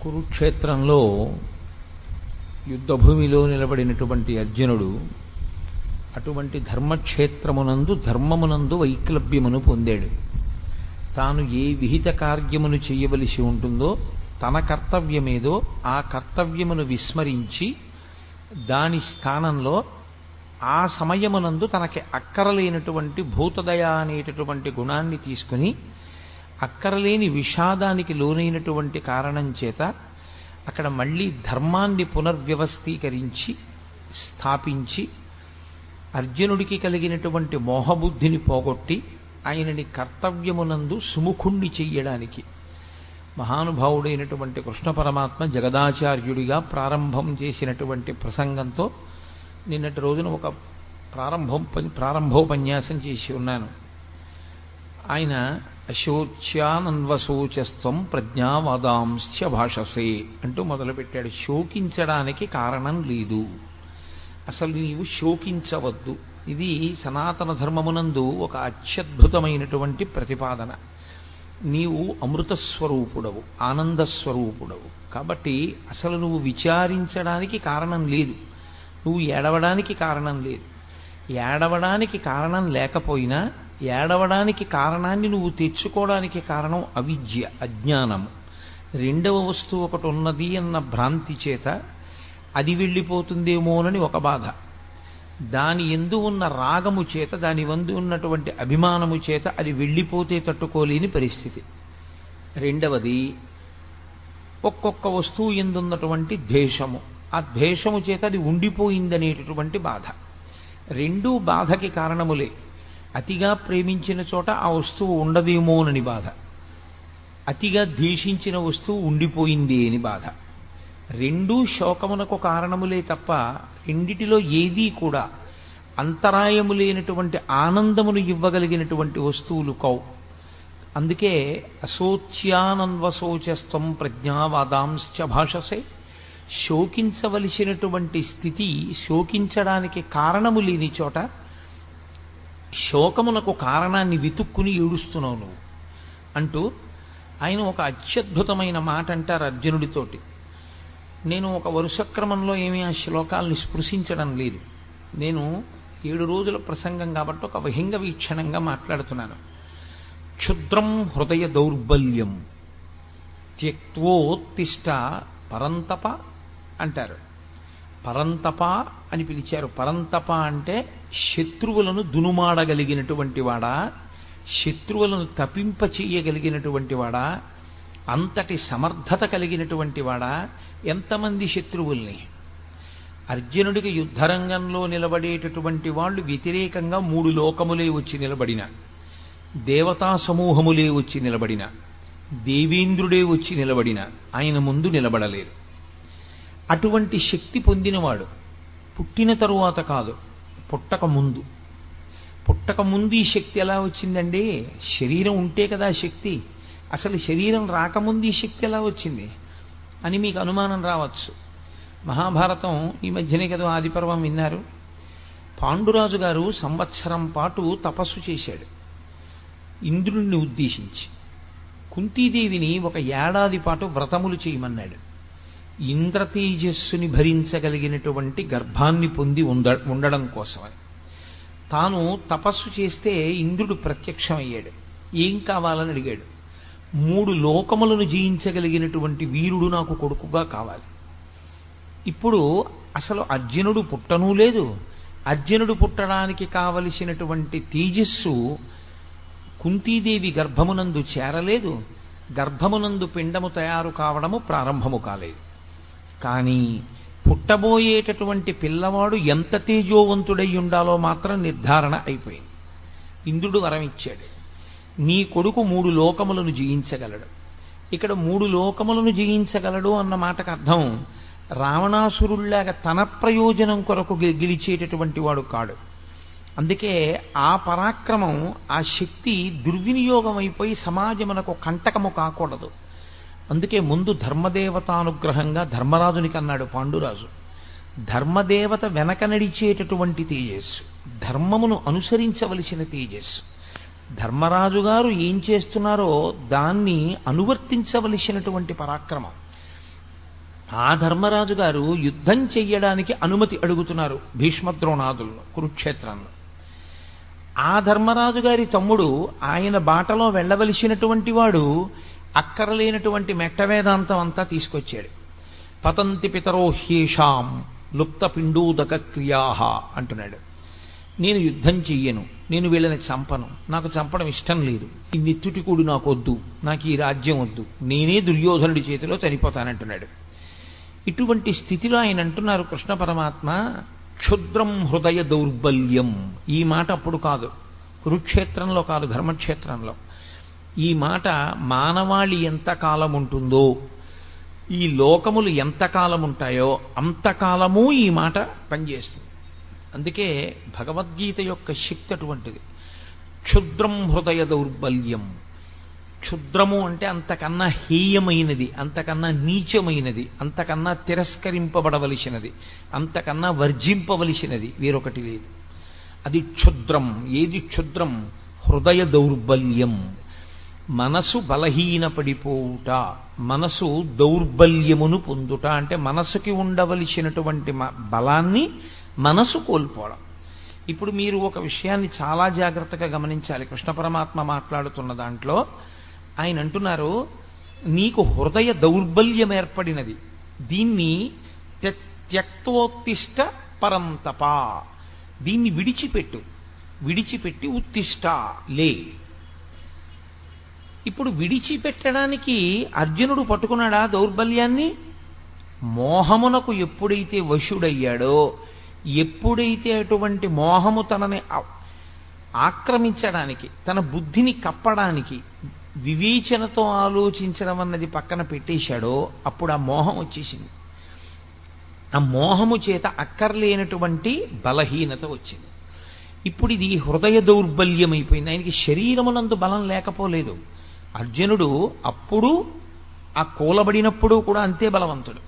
కురుక్షేత్రంలో యుద్ధభూమిలో నిలబడినటువంటి అర్జునుడు అటువంటి ధర్మక్షేత్రమునందు ధర్మమునందు వైక్లభ్యమును పొందాడు. తాను ఏ విహిత కార్యమును చేయవలసి ఉంటుందో తన కర్తవ్యమేదో ఆ కర్తవ్యమును విస్మరించి దాని స్థానంలో ఆ సమయమునందు తనకి అక్కరలేనటువంటి భూతదయ అనేటటువంటి గుణాన్ని తీసుకుని అక్కరలేని విషాదానికి లోనైనటువంటి కారణం చేత అక్కడ మళ్ళీ ధర్మాన్ని పునర్వ్యవస్థీకరించి స్థాపించి అర్జునుడికి కలిగినటువంటి మోహబుద్ధిని పోగొట్టి ఆయనని కర్తవ్యమునందు సుముఖుణ్ణి చెయ్యడానికి మహానుభావుడైనటువంటి కృష్ణ పరమాత్మ జగదాచార్యుడిగా ప్రారంభం చేసినటువంటి ప్రసంగంతో నిన్నటి రోజున ఒక ప్రారంభోపన్యాసం చేసి ఉన్నాను. ఆయన అశోచ్యానన్వశోచస్త్వం ప్రజ్ఞావాదాంశ్చ భాషసే అంటూ మొదలుపెట్టాడు. శోకించడానికి కారణం లేదు, అసలు నీవు శోకించవద్దు. ఇది సనాతన ధర్మమునందు ఒక అత్యద్భుతమైనటువంటి ప్రతిపాదన. నీవు అమృతస్వరూపుడవు, ఆనందస్వరూపుడవు, కాబట్టి అసలు నువ్వు విచారించడానికి కారణం లేదు, నువ్వు ఏడవడానికి కారణం లేదు. ఏడవడానికి కారణం లేకపోయినా ఏడవడానికి కారణాన్ని నువ్వు తెచ్చుకోవడానికి కారణం అవిద్య, అజ్ఞానము. రెండవ వస్తువు ఒకటి ఉన్నది అన్న భ్రాంతి చేత అది వెళ్ళిపోతుందేమోనని ఒక బాధ, దాని యందు ఉన్న రాగము చేత దాని వందు ఉన్నటువంటి అభిమానము చేత అది వెళ్ళిపోతే తట్టుకోలేని పరిస్థితి. రెండవది ఒక్కొక్క వస్తువు ఎందున్నటువంటి ద్వేషము, ఆ ద్వేషము చేత అది ఉండిపోయిందనేటటువంటి బాధ. రెండూ బాధకి కారణములే. అతిగా ప్రేమించిన చోట ఆ వస్తువు ఉండదేమోనని బాధ, అతిగా ద్వేషించిన వస్తువు ఉండిపోయింది అని బాధ. రెండూ శోకమునకు కారణములే తప్ప రెండిటిలో ఏదీ కూడా అంతరాయము లేనటువంటి ఆనందమును ఇవ్వగలిగినటువంటి వస్తువులు కౌ. అందుకే అశోచ్యానన్వశోచస్త్వం ప్రజ్ఞావాదాంశ్చ భాషసే. శోకించవలసినటువంటి స్థితి, శోకించడానికి కారణము లేని చోట శోకమునకు కారణాన్ని వెతుక్కుని ఏడుస్తున్నావు నువ్వు అంటూ ఆయన ఒక అత్యద్భుతమైన మాట అంటారు అర్జునుడితోటి. నేను ఒక వరుసక్రమంలో ఏమీ ఆ శ్లోకాల్ని స్పృశించడం లేదు, నేను 7 రోజుల ప్రసంగం కాబట్టి ఒక విహంగ వీక్షణంగా మాట్లాడుతున్నాను. క్షుద్రం హృదయ దౌర్బల్యం త్యక్తోత్తిష్ట పరంతప అంటారు. పరంతప అని పిలిచారు. పరంతప అంటే శత్రువులను దునుమాడగలిగినటువంటి వాడా, శత్రువులను తపింప చేయగలిగినటువంటి వాడా, అంతటి సమర్థత కలిగినటువంటి వాడా. ఎంతమంది శత్రువుల్ని? అర్జునుడికి యుద్ధరంగంలో నిలబడేటటువంటి వాళ్ళు వ్యతిరేకంగా 3 లోకములే వచ్చి నిలబడిన, దేవతా సమూహములే వచ్చి నిలబడిన, దేవేంద్రుడే వచ్చి నిలబడిన ఆయన ముందు నిలబడలేరు. అటువంటి శక్తి పొందినవాడు పుట్టిన తరువాత కాదు, పుట్టక ముందు. పుట్టక ముందు ఈ శక్తి ఎలా వచ్చిందండి? శరీరం ఉంటే కదా శక్తి. అసలు శరీరం రాకముందు ఈ శక్తి ఎలా వచ్చింది అని మీకు అనుమానం రావచ్చు. మహాభారతం ఈ మధ్యనే కదా ఆదిపర్వం విన్నారు. పాండురాజు గారు సంవత్సరం పాటు తపస్సు చేశాడు ఇంద్రుణ్ణి ఉద్దేశించి. కుంతీదేవిని ఒక ఏడాది పాటు వ్రతములు చేయమన్నాడు. ఇంద్రతేజస్సుని భరించగలిగినటువంటి గర్భాన్ని పొంది ఉండడం కోసమని. తాను తపస్సు చేస్తే ఇంద్రుడు ప్రత్యక్షమయ్యాడు. ఏం కావాలని అడిగాడు. 3 లోకములను జయించగలిగినటువంటి వీరుడు నాకు కొడుకుగా కావాలి. ఇప్పుడు అసలు అర్జునుడు పుట్టనూ లేదు, అర్జునుడు పుట్టడానికి కావలసినటువంటి తేజస్సు కుంతీదేవి గర్భమునందు చేరలేదు, గర్భమునందు పిండము తయారు కావడము ప్రారంభము కాలేదు. కానీ పుట్టబోయేటటువంటి పిల్లవాడు ఎంత తేజోవంతుడై ఉండాలో మాత్రం నిర్ధారణ అయిపోయింది. ఇంద్రుడు వరం ఇచ్చాడు, నీ కొడుకు 3 లోకములను జయించగలడు. ఇక్కడ 3 లోకములను జయించగలడు అన్న మాటకు అర్థం రావణాసురుల్లాగా తన ప్రయోజనం కొరకు గెలిచేటటువంటి వాడు కాడు. అందుకే ఆ పరాక్రమం, ఆ శక్తి దుర్వినియోగం అయిపోయి సమాజమునకు కంటకము కాకూడదు. అందుకే ముందు ధర్మదేవతానుగ్రహంగా ధర్మరాజునికి అన్నాడు పాండురాజు. ధర్మదేవత వెనక నడిచేటటువంటి తేజస్సు, ధర్మమును అనుసరించవలసిన తేజస్సు. ధర్మరాజు గారు ఏం చేస్తున్నారో దాన్ని అనువర్తించవలసినటువంటి పరాక్రమం. ఆ ధర్మరాజు గారు యుద్ధం చెయ్యడానికి అనుమతి అడుగుతున్నారు భీష్మద్రోణాదులను కురుక్షేత్రంలో. ఆ ధర్మరాజు గారి తమ్ముడు ఆయన బాటలో వెళ్ళవలసినటువంటి వాడు అక్కరలేనటువంటి మెట్ట వేదాంతం అంతా తీసుకొచ్చాడు. పతంతి పితరో హ్యేషాం లుప్త పిండూదక క్రియా అంటున్నాడు. నేను యుద్ధం చెయ్యను, నేను వీళ్ళని చంపను, నాకు చంపడం ఇష్టం లేదు, ఈ నిత్తుటికూడు నాకు వద్దు, నాకు ఈ రాజ్యం వద్దు, నేనే దుర్యోధనుడి చేతిలో చనిపోతానంటున్నాడు. ఇటువంటి స్థితిలో ఆయన అంటున్నారు కృష్ణ పరమాత్మ, క్షుద్రం హృదయ దౌర్బల్యం. ఈ మాట అప్పుడు కాదు, కురుక్షేత్రంలో కాదు, ధర్మక్షేత్రంలో. ఈ మాట మానవాళి ఎంతకాలం ఉంటుందో, ఈ లోకములు ఎంతకాలం ఉంటాయో అంతకాలము ఈ మాట పనిచేస్తుంది. అందుకే భగవద్గీత యొక్క శక్తి అటువంటిది. క్షుద్రం హృదయ దౌర్బల్యం. క్షుద్రము అంటే అంతకన్నా హేయమైనది, అంతకన్నా నీచమైనది, అంతకన్నా తిరస్కరింపబడవలసినది, అంతకన్నా వర్జింపవలసినది వేరొకటి లేదు. అది క్షుద్రం. ఏది క్షుద్రం? హృదయ దౌర్బల్యం. మనసు బలహీనపడిపోవుట, మనసు దౌర్బల్యమును పొందుట. అంటే మనసుకి ఉండవలసినటువంటి బలాన్ని మనసు కోల్పోవడం. ఇప్పుడు మీరు ఒక విషయాన్ని చాలా జాగ్రత్తగా గమనించాలి. కృష్ణ పరమాత్మ మాట్లాడుతున్న దాంట్లో ఆయన అంటున్నారు, నీకు హృదయ దౌర్బల్యం ఏర్పడినది, దీన్ని త్యక్తోత్తిష్ట పరంతప, దీన్ని విడిచిపెట్టి ఉత్తిష్ట లే. ఇప్పుడు విడిచిపెట్టడానికి అర్జునుడు పట్టుకున్నాడా దౌర్బల్యాన్ని? మోహమునకు ఎప్పుడైతే వశుడయ్యాడో, ఎప్పుడైతే అటువంటి మోహము తనని ఆక్రమించడానికి, తన బుద్ధిని కప్పడానికి, వివేచనతో ఆలోచించడం అన్నది పక్కన పెట్టేశాడో అప్పుడు ఆ మోహం వచ్చేసింది. ఆ మోహము చేత అక్కర్లేనటువంటి బలహీనత వచ్చింది. ఇప్పుడు ఇది హృదయ దౌర్బల్యం అయిపోయింది. ఆయనకి శరీరమునందు బలం లేకపోలేదు. అర్జునుడు అప్పుడు ఆ కూలబడినప్పుడు కూడా అంతే బలవంతుడు.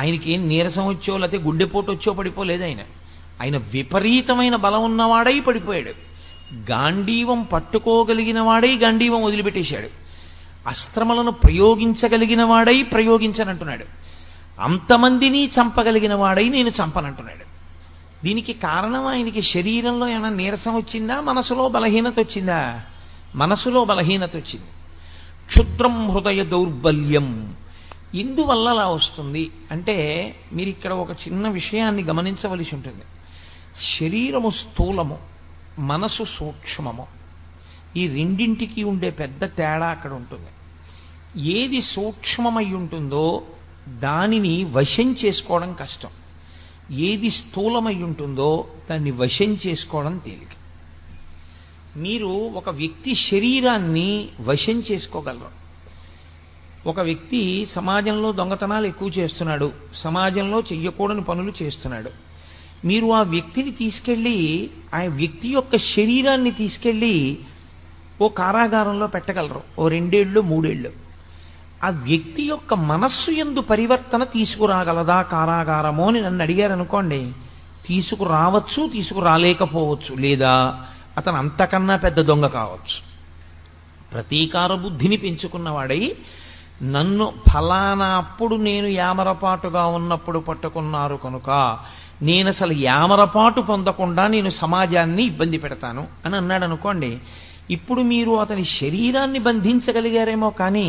ఆయనకి ఏం నీరసం వచ్చో లేకపోతే గుండెపోటు వచ్చో పడిపోలేదు. ఆయన విపరీతమైన బలం ఉన్నవాడై పడిపోయాడు. గాంధీవం పట్టుకోగలిగిన వాడై గాంధీవం వదిలిపెట్టేశాడు. అస్త్రములను ప్రయోగించగలిగిన వాడై ప్రయోగించనంటున్నాడు. అంతమందిని చంపగలిగిన వాడై నేను చంపనంటున్నాడు. దీనికి కారణం ఆయనకి శరీరంలో ఏమైనా నీరసం వచ్చిందా, మనసులో బలహీనత వచ్చిందా? మనసులో బలహీనత వచ్చింది. క్షుద్రం హృదయ దౌర్బల్యం. ఇందువల్ల అలా వస్తుంది అంటే మీరు ఇక్కడ ఒక చిన్న విషయాన్ని గమనించవలసి ఉంటుంది. శరీరము స్థూలము, మనసు సూక్ష్మము. ఈ రెండింటికి ఉండే పెద్ద తేడా అక్కడ ఉంటుంది. ఏది సూక్ష్మమై ఉంటుందో దానిని వశం చేసుకోవడం కష్టం, ఏది స్థూలమై ఉంటుందో దాన్ని వశం చేసుకోవడం తేలిక. మీరు ఒక వ్యక్తి శరీరాన్ని వశం చేసుకోగలరు. ఒక వ్యక్తి సమాజంలో దొంగతనాలు ఎక్కువ చేస్తున్నాడు, సమాజంలో చెయ్యకూడని పనులు చేస్తున్నాడు. మీరు ఆ వ్యక్తిని తీసుకెళ్ళి, ఆ వ్యక్తి యొక్క శరీరాన్ని తీసుకెళ్ళి ఓ కారాగారంలో పెట్టగలరు, ఓ 2 ఏళ్ళు 3 ఏళ్ళు. ఆ వ్యక్తి యొక్క మనస్సు యందు పరివర్తన తీసుకురాగలదా కారాగారమో అని నన్ను అడిగారు అనుకోండి, తీసుకురావచ్చు, తీసుకురాలేకపోవచ్చు. లేదా అతను అంతకన్నా పెద్ద దొంగ కావచ్చు. ప్రతీకార బుద్ధిని పెంచుకున్నవాడై నన్ను ఫలానా అప్పుడు నేను యామరపాటుగా ఉన్నప్పుడు పట్టుకున్నారు కనుక నేను అసలు యామరపాటు పొందకుండా నేను సమాజాన్ని ఇబ్బంది పెడతాను అని అన్నాడు అనుకోండి. ఇప్పుడు మీరు అతని శరీరాన్ని బంధించగలిగారేమో కానీ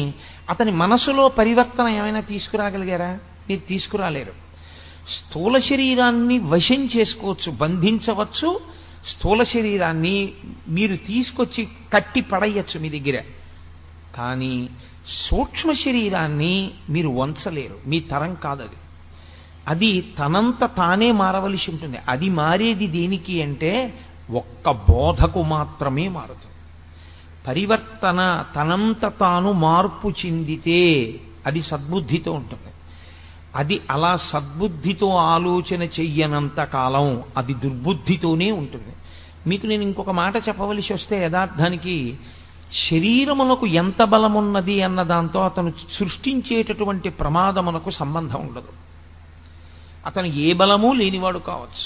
అతని మనసులో పరివర్తన ఏమైనా తీసుకురాగలిగారా? మీరు తీసుకురాలేరు. స్థూల శరీరాన్ని వశం చేసుకోవచ్చు, బంధించవచ్చు. స్థూల శరీరాన్ని మీరు తీసుకొచ్చి కట్టి పడేయచ్చు మీ దగ్గర. కానీ సూక్ష్మ శరీరాన్ని మీరు వంచలేరు, మీ తరం కాదది. అది తనంత తానే మారవలసి ఉంటుంది. అది మారేది దేనికి అంటే ఒక్క బోధకు మాత్రమే మారుతుంది. పరివర్తన తనంత తాను మార్పు చెందితే అది సద్బుద్ధితో ఉంటుంది. అది అలా సద్బుద్ధితో ఆలోచన చెయ్యనంత కాలం అది దుర్బుద్ధితోనే ఉంటుంది. మీకు నేను ఇంకొక మాట చెప్పవలసి వస్తే, యథార్థానికి శరీరమునకు ఎంత బలమున్నది అన్న దాంతో అతను సృష్టించేటటువంటి ప్రమాదమునకు సంబంధం ఉండదు. అతను ఏ బలము లేనివాడు కావచ్చు,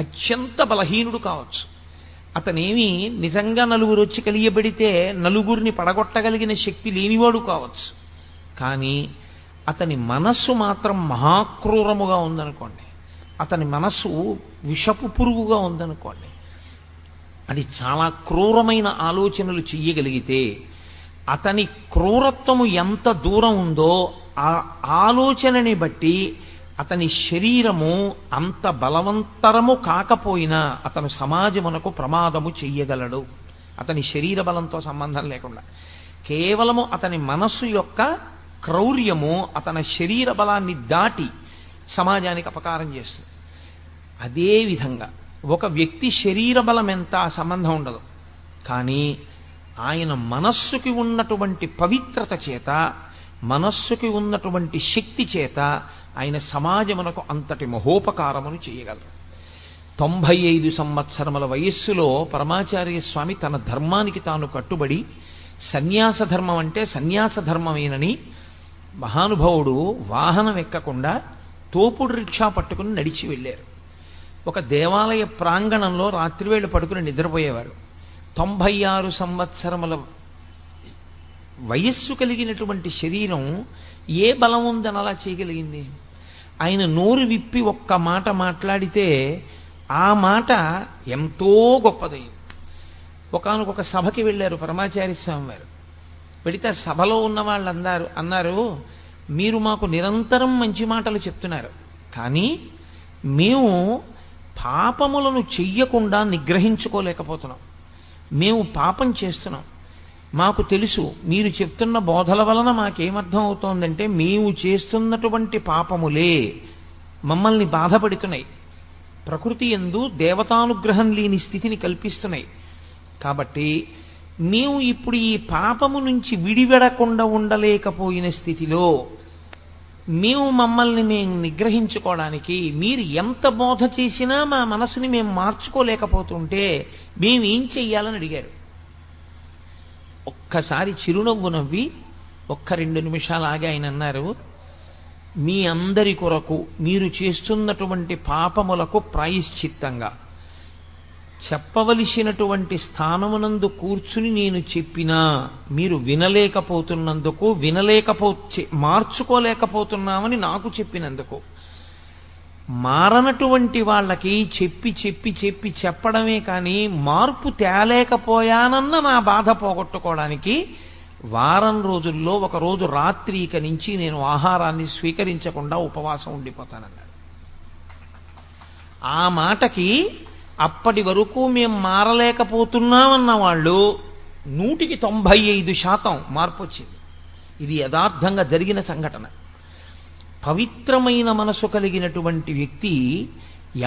అత్యంత బలహీనుడు కావచ్చు. అతనేమి నిజంగా నలుగురు వచ్చి కలియబడితే నలుగురిని పడగొట్టగలిగిన శక్తి లేనివాడు కావచ్చు. కానీ అతని మనస్సు మాత్రం మహాక్రూరముగా ఉందనుకోండి, అతని మనస్సు విషపు పురుగుగా ఉందనుకోండి, అది చాలా క్రూరమైన ఆలోచనలు చెయ్యగలిగితే అతని క్రూరత్వము ఎంత దూరం ఉందో ఆ ఆలోచనని బట్టి అతని శరీరము అంత బలవంతరము కాకపోయినా అతను సమాజమునకు ప్రమాదము చెయ్యగలడు. అతని శరీర బలంతో సంబంధం లేకుండా కేవలము అతని మనస్సు యొక్క క్రౌర్యము అతని శరీర బలాన్ని దాటి సమాజానికి అపకారం చేస్తుంది. అదేవిధంగా ఒక వ్యక్తి శరీర బలం ఎంత సంబంధం ఉండదు, కానీ ఆయన మనస్సుకి ఉన్నటువంటి పవిత్రత చేత, మనస్సుకి ఉన్నటువంటి శక్తి చేత ఆయన సమాజమునకు అంతటి మహోపకారమును చేయగలరు. 95 సంవత్సరముల వయస్సులో పరమాచార్య స్వామి తన ధర్మానికి తాను కట్టుబడి సన్యాస ధర్మం అంటే సన్యాస ధర్మమేనని మహానుభావుడు వాహనం ఎక్కకుండా తోపుడు రిక్షా పట్టుకుని నడిచి వెళ్ళారు. ఒక దేవాలయ ప్రాంగణంలో రాత్రివేళ పడుకుని నిద్రపోయేవారు. 96 సంవత్సరముల వయస్సు కలిగినటువంటి శరీరం ఏ బలం ఉందని అలా చేయగలిగింది? ఆయన నోరు విప్పి ఒక్క మాట మాట్లాడితే ఆ మాట ఎంతో గొప్పదైంది. ఒకానొక సభకి వెళ్ళారు పరమాచార్య స్వామి వారు. వెళితే సభలో ఉన్న వాళ్ళు అన్నారు, మీరు మాకు నిరంతరం మంచి మాటలు చెప్తున్నారు, కానీ మేము పాపములను చెయ్యకుండా నిగ్రహించుకోలేకపోతున్నాం. మేము పాపం చేస్తున్నాం. మాకు తెలుసు మీరు చెప్తున్న బోధల వలన మాకేమర్థం అవుతోందంటే మేము చేస్తున్నటువంటి పాపములే మమ్మల్ని బాధపడుతున్నాయి, ప్రకృతి యందు దేవతానుగ్రహం లేని స్థితిని కల్పిస్తున్నాయి. కాబట్టి మేము ఇప్పుడు ఈ పాపము నుంచి విడివెడకుండా ఉండలేకపోయిన స్థితిలో మమ్మల్ని మేము నిగ్రహించుకోవడానికి మీరు ఎంత బోధ చేసినా మా మనసుని మేము మార్చుకోలేకపోతుంటే మేమేం చెయ్యాలని అడిగారు. ఒక్కసారి చిరునవ్వు నవ్వి 1-2 నిమిషాలు ఆగి ఆయన అన్నారు, మీ అందరి కొరకు మీరు చేస్తున్నటువంటి పాపములకు ప్రాయశ్చిత్తంగా చెప్పవలసినటువంటి స్థానమునందు కూర్చుని నేను చెప్పినా మీరు వినలేకపోతున్నందుకు, మార్చుకోలేకపోతున్నామని నాకు చెప్పినందుకు, మారనటువంటి వాళ్ళకి చెప్పడమే కానీ మార్పు తేలేకపోయానన్న నా బాధ పోగొట్టుకోవడానికి వారం రోజుల్లో ఒక రోజు రాత్రి నుంచి నేను ఆహారాన్ని స్వీకరించకుండా ఉపవాసం ఉండిపోతానన్నాడు. ఆ మాటకి అప్పటి వరకు మేము మారలేకపోతున్నామన్న వాళ్ళు 195% మార్పు వచ్చింది. ఇది యథార్థంగా జరిగిన సంఘటన. పవిత్రమైన మనసు కలిగినటువంటి వ్యక్తి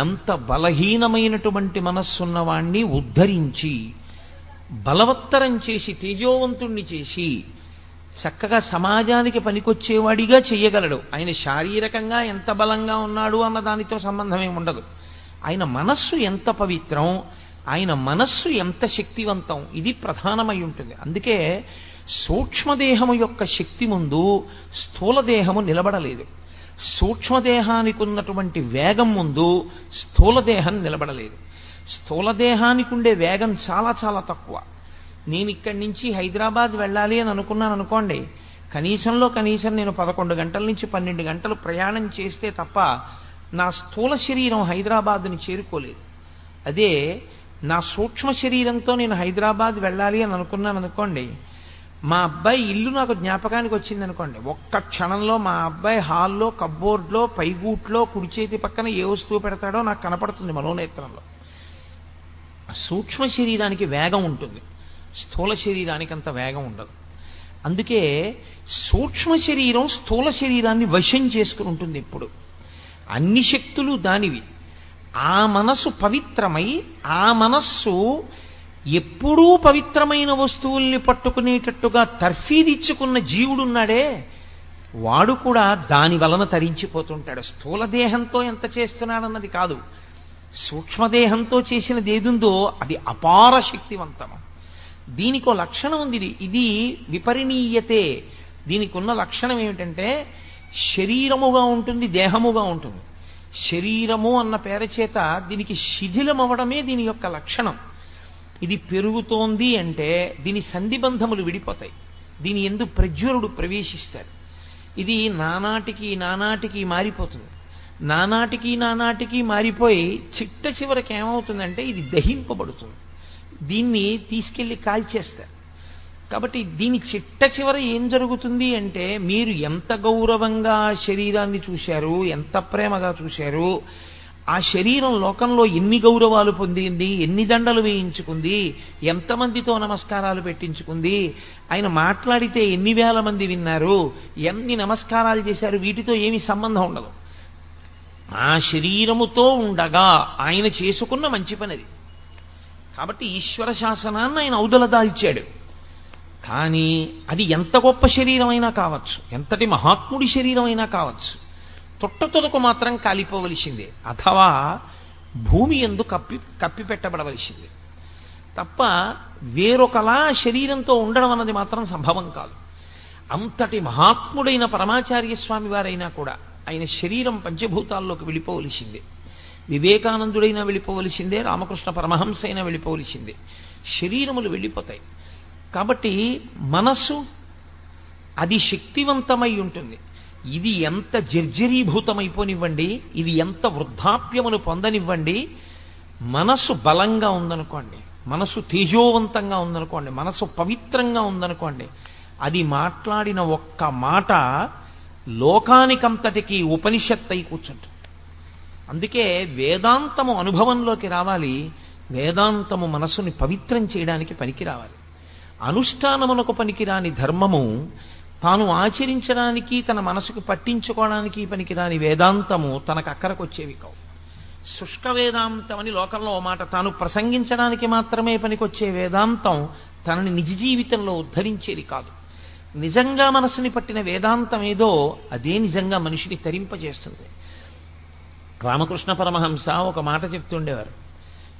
ఎంత బలహీనమైనటువంటి మనస్సున్నవాణ్ణి ఉద్ధరించి బలవత్తరం చేసి తేజోవంతుణ్ణి చేసి చక్కగా సమాజానికి పనికొచ్చేవాడిగా చెయ్యగలడు. ఆయన శారీరకంగా ఎంత బలంగా ఉన్నాడు అన్న దానితో సంబంధం ఏమి ఉండదు. ఆయన మనస్సు ఎంత పవిత్రం, ఆయన మనస్సు ఎంత శక్తివంతం, ఇది ప్రధానమై ఉంటుంది. అందుకే సూక్ష్మదేహము యొక్క శక్తి ముందు స్థూలదేహము నిలబడలేదు. సూక్ష్మదేహానికి ఉన్నటువంటి వేగం ముందు స్థూలదేహం నిలబడలేదు. స్థూలదేహానికి ఉండే వేగం చాలా చాలా తక్కువ. నేను ఇక్కడి నుంచి హైదరాబాద్ వెళ్ళాలి అని అనుకున్నాను అనుకోండి, కనీసం నేను 11 గంటల నుంచి 12 గంటలు ప్రయాణం చేస్తే తప్ప నా స్థూల శరీరం హైదరాబాద్ని చేరుకోలేదు. అదే నా సూక్ష్మ శరీరంతో నేను హైదరాబాద్ వెళ్ళాలి అని అనుకున్నాను అనుకోండి, మా అబ్బాయి ఇల్లు నాకు జ్ఞాపకానికి వచ్చింది అనుకోండి, ఒక్క క్షణంలో మా అబ్బాయి హాల్లో కబ్బోర్డ్లో పైగూట్లో కుడి చేతి పక్కన ఏ వస్తువు పెడతాడో నాకు కనపడుతుంది మనోనేత్రంలో. సూక్ష్మ శరీరానికి వేగం ఉంటుంది, స్థూల శరీరానికి అంత వేగం ఉండదు. అందుకే సూక్ష్మ శరీరం స్థూల శరీరాన్ని వశం చేసుకుని ఉంటుంది. ఇప్పుడు అన్ని శక్తులు దానివి. ఆ మనస్సు పవిత్రమై, ఆ మనస్సు ఎప్పుడూ పవిత్రమైన వస్తువుల్ని పట్టుకునేటట్టుగా తర్ఫీదిచ్చుకున్న జీవుడున్నాడే, వాడు కూడా దాని వలన తరించిపోతుంటాడు. స్థూలదేహంతో ఎంత చేస్తున్నాడన్నది కాదు, సూక్ష్మదేహంతో చేసినది ఏదుందో అది అపార శక్తివంతము. దీనికో లక్షణం ఉంది, ఇది విపరిణీయతే. దీనికి ఉన్న లక్షణం ఏమిటంటే శరీరముగా ఉంటుంది, దేహముగా ఉంటుంది. శరీరము అన్న పేరు చేత దీనికి శిథిలమవడమే దీని యొక్క లక్షణం. ఇది పెరుగుతోంది అంటే దీని సంధిబంధములు విడిపోతాయి, దీని యందు ప్రజ్వరుడు ప్రవేశిస్తాడు. ఇది నానాటికి నానాటికి మారిపోతుంది. నానాటికి నానాటికి మారిపోయి చిట్ట చివరికి ఏమవుతుందంటే ఇది దహింపబడుతుంది. దీన్ని తీసుకెళ్ళి కాల్చేస్తారు. కాబట్టి దీని చిట్ట చివర ఏం జరుగుతుంది అంటే, మీరు ఎంత గౌరవంగా శరీరాన్ని చూశారు, ఎంత ప్రేమగా చూశారు, ఆ శరీరం లోకంలో ఎన్ని గౌరవాలు పొందింది, ఎన్ని దండలు వేయించుకుంది, ఎంతమందితో నమస్కారాలు పెట్టించుకుంది, ఆయన మాట్లాడితే ఎన్ని వేల మంది విన్నారు, ఎన్ని నమస్కారాలు చేశారు, వీటితో ఏమీ సంబంధం ఉండదు. ఆ శరీరముతో ఉండగా ఆయన చేసుకున్న మంచి పనిది. కాబట్టి ఈశ్వర శాసనాన్ని ఆయన ఔదల దాల్చాడు. కానీ అది ఎంత గొప్ప శరీరమైనా కావచ్చు, ఎంతటి మహాత్ముడి శరీరమైనా కావచ్చు, తొట్టతొదకు మాత్రం కాలిపోవలసిందే, అథవా భూమి యందు కప్పి పెట్టబడవలసిందే తప్ప వేరొకలా శరీరంతో ఉండడం అన్నది మాత్రం సంభవం కాదు. అంతటి మహాత్ముడైన పరమాచార్య స్వామి వారైనా కూడా ఆయన శరీరం పంచభూతాల్లోకి వెళ్ళిపోవలసిందే. వివేకానందుడైనా వెళ్ళిపోవలసిందే, రామకృష్ణ పరమహంస అయినా వెళ్ళిపోవలసిందే. శరీరములు వెళ్ళిపోతాయి. కాబట్టి మనస్సు అది శక్తివంతమై ఉంటుంది. ఇది ఎంత జర్జరీభూతమైపోనివ్వండి, ఇది ఎంత వృద్ధాప్యమును పొందనివ్వండి, మనస్సు బలంగా ఉందనుకోండి, మనస్సు తేజోవంతంగా ఉందనుకోండి, మనస్సు పవిత్రంగా ఉందనుకోండి, అది మాట్లాడిన ఒక్క మాట లోకానికంతటికి ఉపనిషత్తు అయి కూర్చుంటుంది. అందుకే వేదాంతము అనుభవంలోకి రావాలి, వేదాంతము మనస్సుని పవిత్రం చేయడానికి పనికి రావాలి. అనుష్ఠానమునకు పనికిరాని ధర్మము తాను ఆచరించడానికి, తన మనసుకు పట్టించుకోవడానికి పనికిరాని వేదాంతము తనకు అక్కరకు వచ్చేవి కావు. శుష్క వేదాంతం అని లోకంలో ఓ మాట, తాను ప్రసంగించడానికి మాత్రమే పనికొచ్చే వేదాంతం తనని నిజ జీవితంలో ఉద్ధరించేది కాదు. నిజంగా మనసుని పట్టిన వేదాంతం ఏదో అదే నిజంగా మనిషిని తరింపజేస్తుంది. రామకృష్ణ పరమహంస ఒక మాట చెప్తుండేవారు.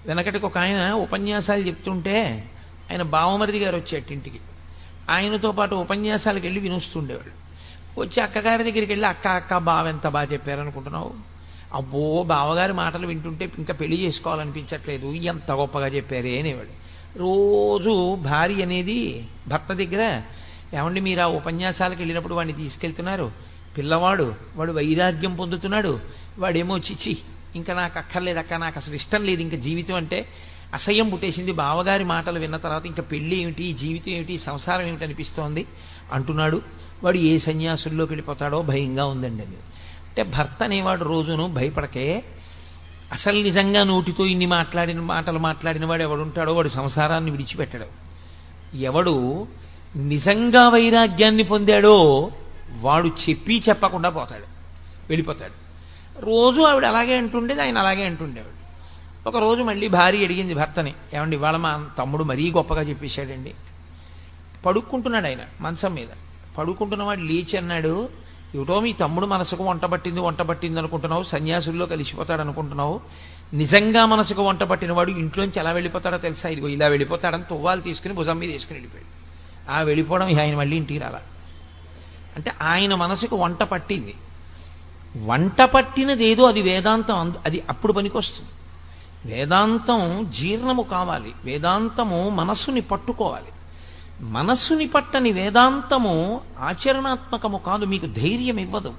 వెనకటికి ఒక ఆయన ఉపన్యాసాలు చెప్తుంటే ఆయన బావమరిది గారు వచ్చేట ఇంటికి, ఆయనతో పాటు ఉపన్యాసాలకు వెళ్ళి వినుస్తుండేవాడు. వచ్చి అక్కగారి దగ్గరికి వెళ్ళి, అక్క అక్క బావ ఎంత బాగా చెప్పారనుకుంటున్నావు, అబ్బో బావగారి మాటలు వింటుంటే ఇంకా పెళ్లి చేసుకోవాలనిపించట్లేదు, ఎంత గొప్పగా చెప్పారే అనేవాడు. రోజు భార్య అనేది భర్త దగ్గర, ఏమండి మీరు ఆ ఉపన్యాసాలకు వెళ్ళినప్పుడు వాడిని తీసుకెళ్తున్నారు, పిల్లవాడు వాడు వైరాగ్యం పొందుతున్నాడు, వాడేమో చిచి ఇంకా నాకు అక్కర్లేదక్క, నాకు అసలు ఇష్టం లేదు, ఇంకా జీవితం అంటే అసహ్యం పుట్టేసింది, బావగారి మాటలు విన్న తర్వాత ఇంకా పెళ్ళి ఏమిటి, జీవితం ఏమిటి, సంసారం ఏమిటి అనిపిస్తోంది అంటున్నాడు, వాడు ఏ సన్యాసుల్లోకి వెళ్ళిపోతాడో భయంగా ఉందండి అని. అంటే భర్త అనేవాడు రోజును భయపడకే, అసలు నిజంగా నోటితో ఇన్ని మాటలు మాట్లాడిన వాడు ఎవడుంటాడో వాడు సంసారాన్ని విడిచిపెట్టడు. ఎవడు నిజంగా వైరాగ్యాన్ని పొందాడో వాడు చెప్పి చెప్పకుండా పోతాడు, వెళ్ళిపోతాడు. రోజు ఆవిడ అలాగే అంటుండేది, ఆయన అలాగే అంటుండేవాడు. ఒకరోజు మళ్ళీ భార్య అడిగింది భర్తని, ఏమండి ఇవాళ మా తమ్ముడు మరీ గొప్పగా చెప్పేశాడండి. పడుక్కుంటున్నాడు ఆయన మంచం మీద, పడుకుంటున్నవాడు లేచి అన్నాడు, ఏమిటో మీ తమ్ముడు మనసుకు వంట పట్టింది అనుకుంటున్నావు, సన్యాసుల్లో కలిసిపోతాడు అనుకుంటున్నావు, నిజంగా మనసుకు వంట పట్టినవాడు ఇంట్లోంచి ఎలా వెళ్ళిపోతాడో తెలుసా, ఇదిగో ఇలా వెళ్ళిపోతాడని తువ్వాలు తీసుకుని భుజం మీద వేసుకుని వెళ్ళిపోయాడు. ఆ వెళ్ళిపోవడం ఆయన మళ్ళీ ఇంటికి రాలా. అంటే ఆయన మనసుకు వంట పట్టింది, వంట పట్టినది ఏదో అది వేదాంతం, అది అప్పుడు పనికొస్తుంది. వేదాంతం జీర్ణము కావాలి, వేదాంతము మనస్సుని పట్టుకోవాలి. మనస్సుని పట్టని వేదాంతము ఆచరణాత్మకము కాదు, మీకు ధైర్యం ఇవ్వదు.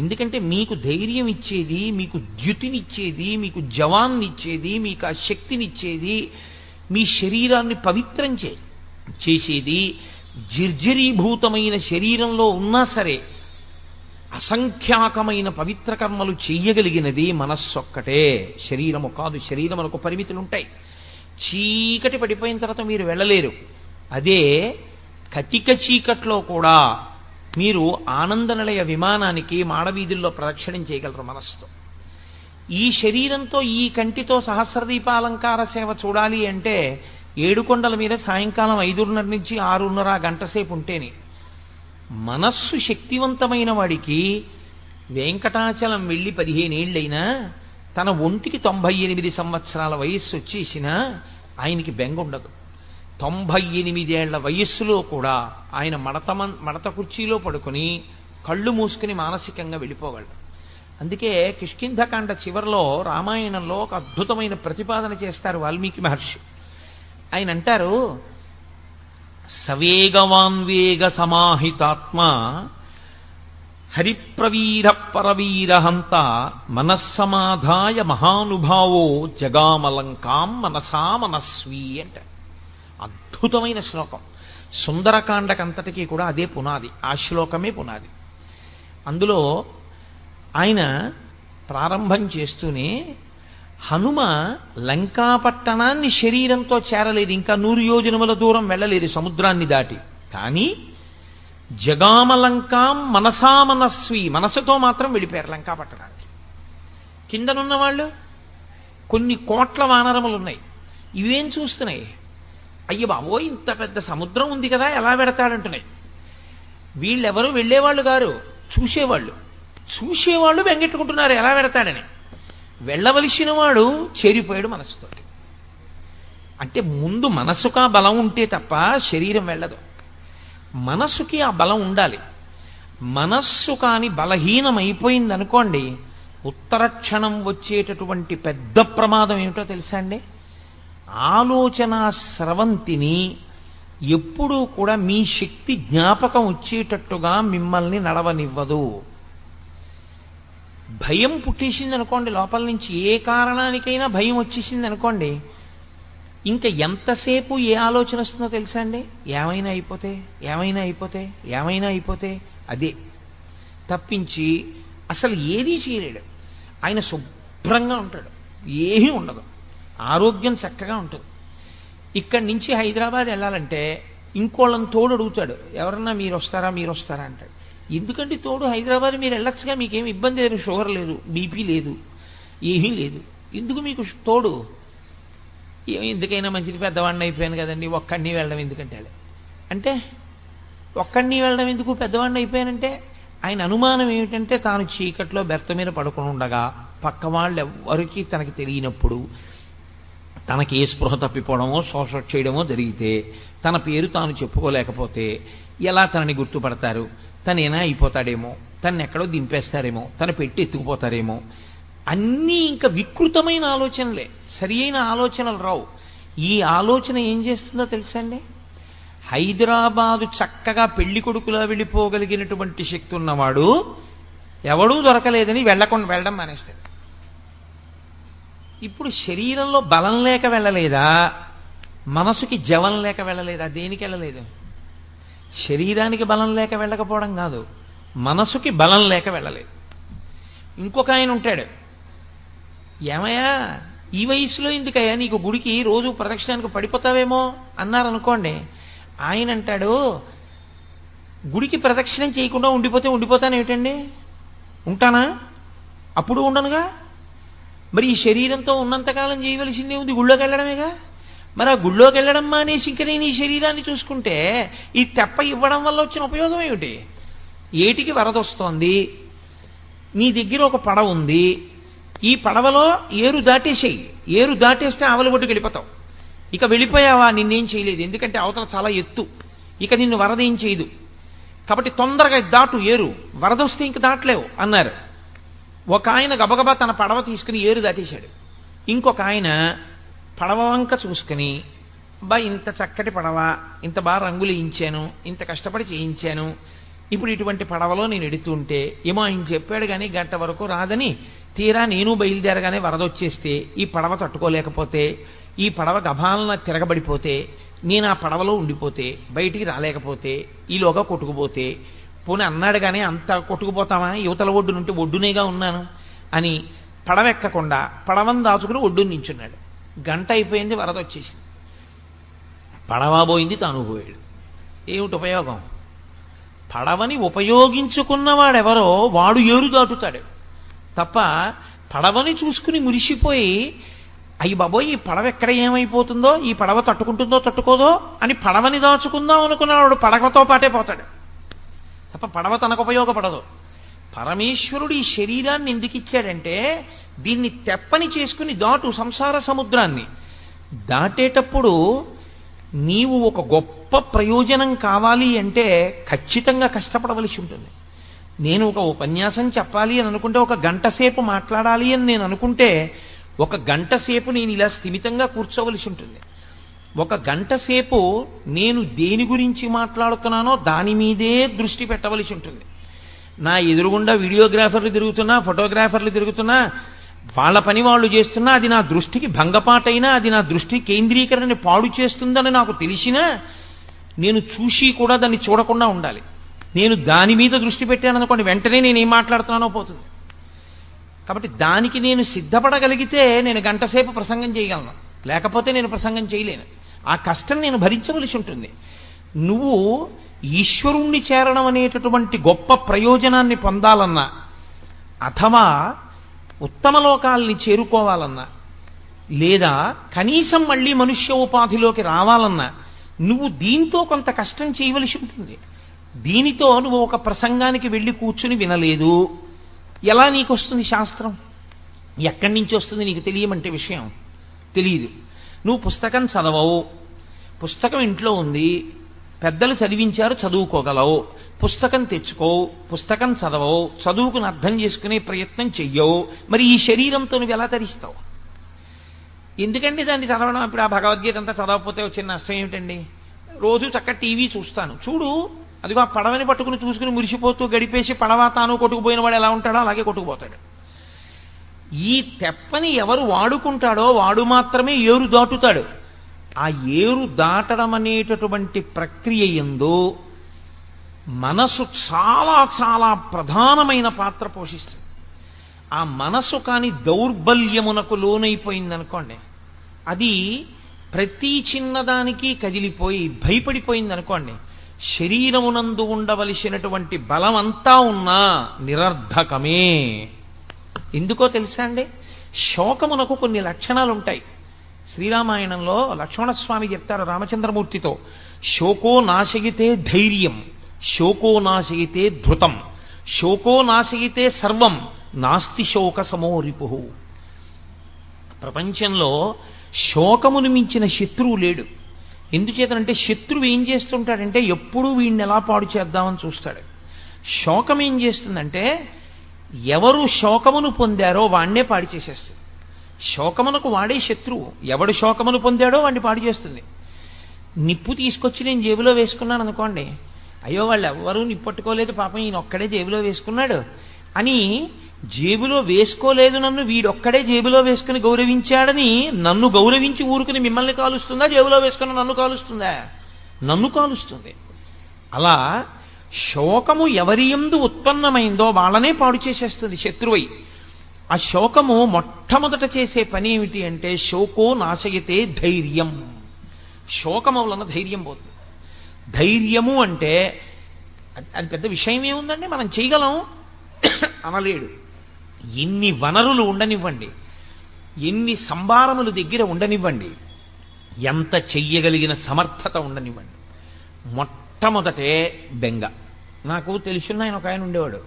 ఎందుకంటే మీకు ధైర్యం ఇచ్చేది, మీకు ద్యుతినిచ్చేది, మీకు జవాన్నిచ్చేది, మీకు ఆ శక్తినిచ్చేది, మీ శరీరాన్ని పవిత్రం చేసేది, జర్జరీభూతమైన శరీరంలో ఉన్నా సరే అసంఖ్యాకమైన పవిత్ర కర్మలు చెయ్యగలిగినది మనస్సొక్కటే, శరీరము కాదు. శరీరములకు పరిమితులు ఉంటాయి. చీకటి పడిపోయిన తర్వాత మీరు వెళ్ళలేరు. అదే కటిక చీకట్లో కూడా మీరు ఆనందనిలయ విమానానికి మాడవీధుల్లో ప్రదక్షిణం చేయగలరు మనస్సుతో. ఈ శరీరంతో, ఈ కంటితో సహస్రదీపాలంకార సేవ చూడాలి అంటే 7 కొండల మీద సాయంకాలం 5:30 నుంచి 6:30 గంట సేపు ఉంటేనే. మనస్సు శక్తివంతమైన వాడికి వెంకటాచలం వెళ్ళి 15 ఏళ్ళైనా తన ఒంటికి 98 సంవత్సరాల వయస్సు వచ్చేసినా ఆయనకి బెంగ ఉండదు. 98 ఏళ్ల వయస్సులో కూడా ఆయన మడత కుర్చీలో పడుకుని కళ్ళు మూసుకుని మానసికంగా వెళ్ళిపోగలడు. అందుకే కిష్కింధకాండ చివరిలో రామాయణంలో ఒక అద్భుతమైన ప్రతిపాదన చేస్తారు వాల్మీకి మహర్షి. ఆయన అంటారు, సవేగవాన్వేగ సమాహితాత్మ హరిప్రవీర పరవీరహంత మనస్సమాధాయ మహానుభావో జగామలంకాం మనసా మనస్వీ అంట. అద్భుతమైన శ్లోకం. సుందరకాండకంతటికీ కూడా అదే పునాది, ఆ శ్లోకమే పునాది. అందులో ఆయన ప్రారంభం చేస్తూనే హనుమ లంకాపట్టణాన్ని శరీరంతో చేరలేదు, ఇంకా 100 యోజనముల దూరం వెళ్ళలేదు సముద్రాన్ని దాటి. కానీ జగామలంకాం మనసా మనస్వి, మనసుతో మాత్రం వెళ్ళిపోయారు లంకాపట్టణానికి. కిందనున్న వాళ్ళు కొన్ని కోట్ల వానరములు ఉన్నాయి, ఇవేం చూస్తున్నాయి? అయ్య బాబో ఇంత పెద్ద సముద్రం ఉంది కదా ఎలా పెడతాడంటున్నాయి. వీళ్ళెవరూ వెళ్ళేవాళ్ళు గారు, చూసేవాళ్ళు బెంగెట్టుకుంటున్నారు ఎలా పెడతాడని. వెళ్ళవలసిన వాడు చేరిపోయాడు మనస్సుతోటి. అంటే ముందు మనసుకు ఆ బలం ఉంటే తప్ప శరీరం వెళ్ళదు. మనస్సుకి ఆ బలం ఉండాలి. మనస్సు కాని బలహీనమైపోయింది అనుకోండి, ఉత్తర క్షణం వచ్చేటటువంటి పెద్ద ప్రమాదం ఏమిటో తెలుసా అండి? ఆలోచన స్రవంతిని ఎప్పుడూ కూడా మీ శక్తి జ్ఞాపకం వచ్చేటట్టుగా మిమ్మల్ని నడవనివ్వదు. భయం పుట్టేసింది అనుకోండి, లోపల నుంచి ఏ కారణానికైనా భయం వచ్చేసింది అనుకోండి, ఇంకా ఎంతసేపు ఏ ఆలోచన వస్తుందో తెలుసా అండి? ఏమైనా అయిపోతే, ఏమైనా అయిపోతే, ఏమైనా అయిపోతే, అదే తప్పించి అసలు ఏదీ చేయలేడు. ఆయన శుభ్రంగా ఉంటాడు, ఏమీ ఉండదు, ఆరోగ్యం చక్కగా ఉంటుంది. ఇక్కడి నుంచి హైదరాబాద్ వెళ్ళాలంటే ఇంకోళ్ళని తోడు అడుగుతాడు, ఎవరన్నా మీరు వస్తారా అంటాడు. ఎందుకంటే తోడు, హైదరాబాద్ మీరు వెళ్ళొచ్చుగా, మీకేమి ఇబ్బంది లేదు, షుగర్ లేదు, బీపీ లేదు, ఏమీ లేదు, ఎందుకు మీకు తోడు? ఎందుకైనా మంచిది, పెద్దవాడిని అయిపోయాను కదండి, ఒక్కడిని వెళ్ళడం ఎందుకంటే అంటే ఒక్కడిని వెళ్ళడం ఎందుకు, పెద్దవాడిని అయిపోయానంటే. ఆయన అనుమానం ఏమిటంటే తాను చీకట్లో బెర్త మీద పడుకుని ఉండగా పక్క వాళ్ళు ఎవరికి తనకి తెలియనప్పుడు తనకి ఏ స్పృహ తప్పిపోవడమో శోష చేయడమో జరిగితే తన పేరు తాను చెప్పుకోలేకపోతే ఎలా తనని గుర్తుపడతారు? తనేనా అయిపోతాడేమో, తను ఎక్కడో దింపేస్తారేమో, తను పెట్టి ఎత్తుకుపోతారేమో, అన్నీ ఇంకా వికృతమైన ఆలోచనలే, సరి అయిన ఆలోచనలు రావు. ఈ ఆలోచన ఏం చేస్తుందో తెలుసా అండి? హైదరాబాదు చక్కగా పెళ్లి కొడుకులా వెళ్ళిపోగలిగినటువంటి శక్తి ఉన్నవాడు ఎవడూ దొరకలేదని వెళ్ళడం మానేస్తాడు. ఇప్పుడు శరీరంలో బలం లేక వెళ్ళలేదా, మనసుకి జవం లేక వెళ్ళలేదా? దేనికి వెళ్ళలేదు? శరీరానికి బలం లేక వెళ్ళకపోవడం కాదు, మనసుకి బలం లేక వెళ్ళలేదు. ఇంకొక ఆయన ఉంటాడు, ఏమయ్యా ఈ వయసులో ఎందుకయ్యా నీకు గుడికి రోజు ప్రదక్షిణానికి పడిపోతావేమో అన్నారనుకోండి. ఆయన అంటాడు, గుడికి ప్రదక్షిణం చేయకుండా ఉండిపోతాను ఏమిటండి? ఉంటానా? అప్పుడు ఉండనుగా. మరి ఈ శరీరంతో ఉన్నంతకాలం చేయవలసిందే ఉంది, గుళ్ళోకి వెళ్ళడమేగా. మరి ఆ గుళ్ళోకి వెళ్ళడం మానేసి ఇంక నేను ఈ శరీరాన్ని చూసుకుంటే ఈ తెప్ప ఇవ్వడం వల్ల వచ్చిన ఉపయోగం ఏమిటి? ఏటికి వరదొస్తోంది, నీ దగ్గర ఒక పడవ ఉంది, ఈ పడవలో ఏరు దాటేసేయి, ఏరు దాటేస్తే ఆవలి ఒడ్డుకు వెళ్ళిపోతావు. ఇక వెళ్ళిపోయావా, నిన్నేం చేయలేదు, ఎందుకంటే అవతల చాలా ఎత్తు, ఇక నిన్ను వరద ఏం చేయదు, కాబట్టి తొందరగా దాటు, ఏరు వరద వస్తే ఇంక దాటలేవు అన్నారు. ఒక ఆయన గబగబా తన పడవ తీసుకుని ఏరు దాటేశాడు. ఇంకొక ఆయన పడవ వంక చూసుకుని, బా ఇంత చక్కటి పడవ, ఇంత బాగా రంగులు వేయించాను, ఇంత కష్టపడి చేయించాను, ఇప్పుడు ఇటువంటి పడవలో నేను ఎడుతుంటే ఏమో ఆయన చెప్పాడు కానీ గంట వరకు రాదని, తీరా నేను బయలుదేరగానే వరద వచ్చేస్తే ఈ పడవ తట్టుకోలేకపోతే, ఈ పడవ గభాలన తిరగబడిపోతే, నేను ఆ పడవలో ఉండిపోతే, బయటికి రాలేకపోతే, ఈలోగా కొట్టుకుపోతే, పోనీ అన్నాడు కానీ అంత కొట్టుకుపోతామా, యువతల ఒడ్డు నుండి ఒడ్డునేగా ఉన్నాను అని పడవెక్కకుండా పడవను దాచుకుని ఒడ్డుని నించున్నాడు. గంట అయిపోయింది, వరద వచ్చేసింది, పడవ పోయింది, తాను పోయాడు. ఏమిటి ఉపయోగం? పడవని ఉపయోగించుకున్నవాడెవరో వాడు ఏరు దాటుతాడు తప్ప, పడవని చూసుకుని మురిసిపోయి అయ్యి బాబోయ్ ఈ పడవ ఎక్కడ ఏమైపోతుందో, ఈ పడవ తట్టుకుంటుందో తట్టుకోదో అని పడవని దాచుకుందాం అనుకున్నవాడు పడవతో పాటే పోతాడు తప్ప పడవ తనకు ఉపయోగపడదు. పరమేశ్వరుడు ఈ శరీరాన్ని ఎందుకు ఇచ్చాడంటే దీన్ని తెప్పని చేసుకుని దాటు సంసార సముద్రాన్ని. దాటేటప్పుడు నీవు ఒక గొప్ప ప్రయోజనం కావాలి అంటే ఖచ్చితంగా కష్టపడవలసి ఉంటుంది. నేను ఒక ఉపన్యాసం చెప్పాలి అని అనుకుంటే, ఒక గంట సేపు మాట్లాడాలి అని నేను అనుకుంటే, ఒక గంట సేపు నేను ఇలా స్థిమితంగా కూర్చోవలసి ఉంటుంది. ఒక గంట సేపు నేను దేని గురించి మాట్లాడుతున్నానో దాని మీదే దృష్టి పెట్టవలసి ఉంటుంది. నా ఎదురుగుండా వీడియోగ్రాఫర్లు తిరుగుతున్నా, ఫోటోగ్రాఫర్లు తిరుగుతున్నా, వాళ్ళ పని వాళ్ళు చేస్తున్నా, అది నా దృష్టికి భంగపాటైనా, అది నా దృష్టి కేంద్రీకరణని పాడు చేస్తుందని నాకు తెలిసినా నేను చూసి కూడా దాన్ని చూడకుండా ఉండాలి. నేను దాని మీద దృష్టి పెట్టాననుకోండి, వెంటనే నేను ఏం మాట్లాడుతున్నానో పోతుంది. కాబట్టి దానికి నేను సిద్ధపడగలిగితే నేను గంటసేపు ప్రసంగం చేయగలను, లేకపోతే నేను ప్రసంగం చేయలేను. ఆ కష్టం నేను భరించవలసి ఉంటుంది. నువ్వు ఈశ్వరుణ్ణి చేరడం అనేటటువంటి గొప్ప ప్రయోజనాన్ని పొందాలన్నా, అథవా ఉత్తమ లోకాల్ని చేరుకోవాలన్నా, లేదా కనీసం మళ్ళీ మనుష్య ఉపాధిలోకి రావాలన్నా నువ్వు దీంతో కొంత కష్టం చేయవలసి ఉంటుంది. దీనితో నువ్వు ఒక ప్రసంగానికి వెళ్ళి కూర్చుని వినలేదు, ఎలా నీకు వస్తుంది శాస్త్రం? ఎక్కడి నుంచి వస్తుంది నీకు తెలియమంటే విషయం తెలియదు. నువ్వు పుస్తకం చదవవు, పుస్తకం ఇంట్లో ఉంది, పెద్దలు చదివించారు, చదువుకోగలవు. పుస్తకం తెచ్చుకోవు, పుస్తకం చదవవు, చదువుకుని అర్థం చేసుకునే ప్రయత్నం చెయ్యవు. మరి ఈ శరీరంతో నువ్వు ఎలా తరిస్తావు? ఎందుకండి దాన్ని చదవడం? ఇప్పుడు ఆ భగవద్గీత అంతా చదవకపోతే వచ్చిన నష్టం ఏమిటండి? రోజు చక్కగా టీవీ చూస్తాను, చూడు, అదిగో ఆ పడవని పట్టుకుని చూసుకుని మురిసిపోతూ గడిపేసి పడవ తాను కొట్టుకుపోయిన వాడు ఎలా ఉంటాడో అలాగే కొట్టుకుపోతాడు. ఈ తెప్పని ఎవరు వాడుకుంటాడో వాడు మాత్రమే ఏరు దాటుతాడు. ఆ ఏరు దాటడం అనేటటువంటి ప్రక్రియ యందు మనసు చాలా చాలా ప్రధానమైన పాత్ర పోషిస్తుంది. ఆ మనసు కాని దౌర్బల్యమునకు లోనైపోయిందనుకోండి, అది ప్రతి చిన్నదానికి కదిలిపోయి భయపడిపోయిందనుకోండి, శరీరమునందు ఉండవలసినటువంటి బలమంతా ఉన్నా నిరర్ధకమే. ఎందుకో తెలుసా అండి? శోకమునకు కొన్ని లక్షణాలు ఉంటాయి. శ్రీరామాయణంలో లక్ష్మణస్వామి చెప్తారు రామచంద్రమూర్తితో, శోకో నాశయితే ధైర్యం, శోకో నాశయితే ధృతం, శోకో నాశయితే సర్వం, నాస్తి శోక సమో రిపుః. ప్రపంచంలో శోకమును మించిన శత్రువు లేడు. ఎందుచేతనంటే శత్రువు ఏం చేస్తుంటాడంటే ఎప్పుడూ వీడిని ఎలా పాడు చేద్దామని చూస్తాడు. శోకం ఏం చేస్తుందంటే ఎవరు శోకమును పొందారో వాణ్ణే పాడు చేసేస్తుంది. శోకమునకు వాడే శత్రువు. ఎవడు శోకమును పొందాడో వాడిని పాడు చేస్తుంది. నిప్పు తీసుకొచ్చి నేను జేబులో వేసుకున్నాను అనుకోండి, అయ్యో వాళ్ళు ఎవ్వరూ నిప్పట్టుకోలేదు, పాపం ఈయన ఒక్కడే జేబులో వేసుకున్నాడు అని జేబులో వేసుకోలేదు నన్ను వీడొక్కడే జేబులో వేసుకుని గౌరవించాడని నన్ను గౌరవించి ఊరుకుని మిమ్మల్ని కాలుస్తుందా? జేబులో వేసుకుని నన్ను కాలుస్తుందా? నన్ను కాలుస్తుంది. అలా శోకము ఎవరి యందు ఉత్పన్నమైందో వాళ్ళనే పాడు చేసేస్తుంది శత్రువై. ఆ శోకము మొట్టమొదట చేసే పని ఏమిటి అంటే శోకో నాశయతే ధైర్యం. శోకము వలన ధైర్యం పోతుంది. ధైర్యము అంటే అది పెద్ద విషయం ఏముందండి, మనం చేయగలం అనలేడు. ఎన్ని వనరులు ఉండనివ్వండి, ఎన్ని సంభారములు దగ్గర ఉండనివ్వండి, ఎంత చెయ్యగలిగిన సమర్థత ఉండనివ్వండి, మొట్టమొదటే బెంగ. నాకు తెలిసిన ఆయన ఒక ఆయన ఉండేవాడు.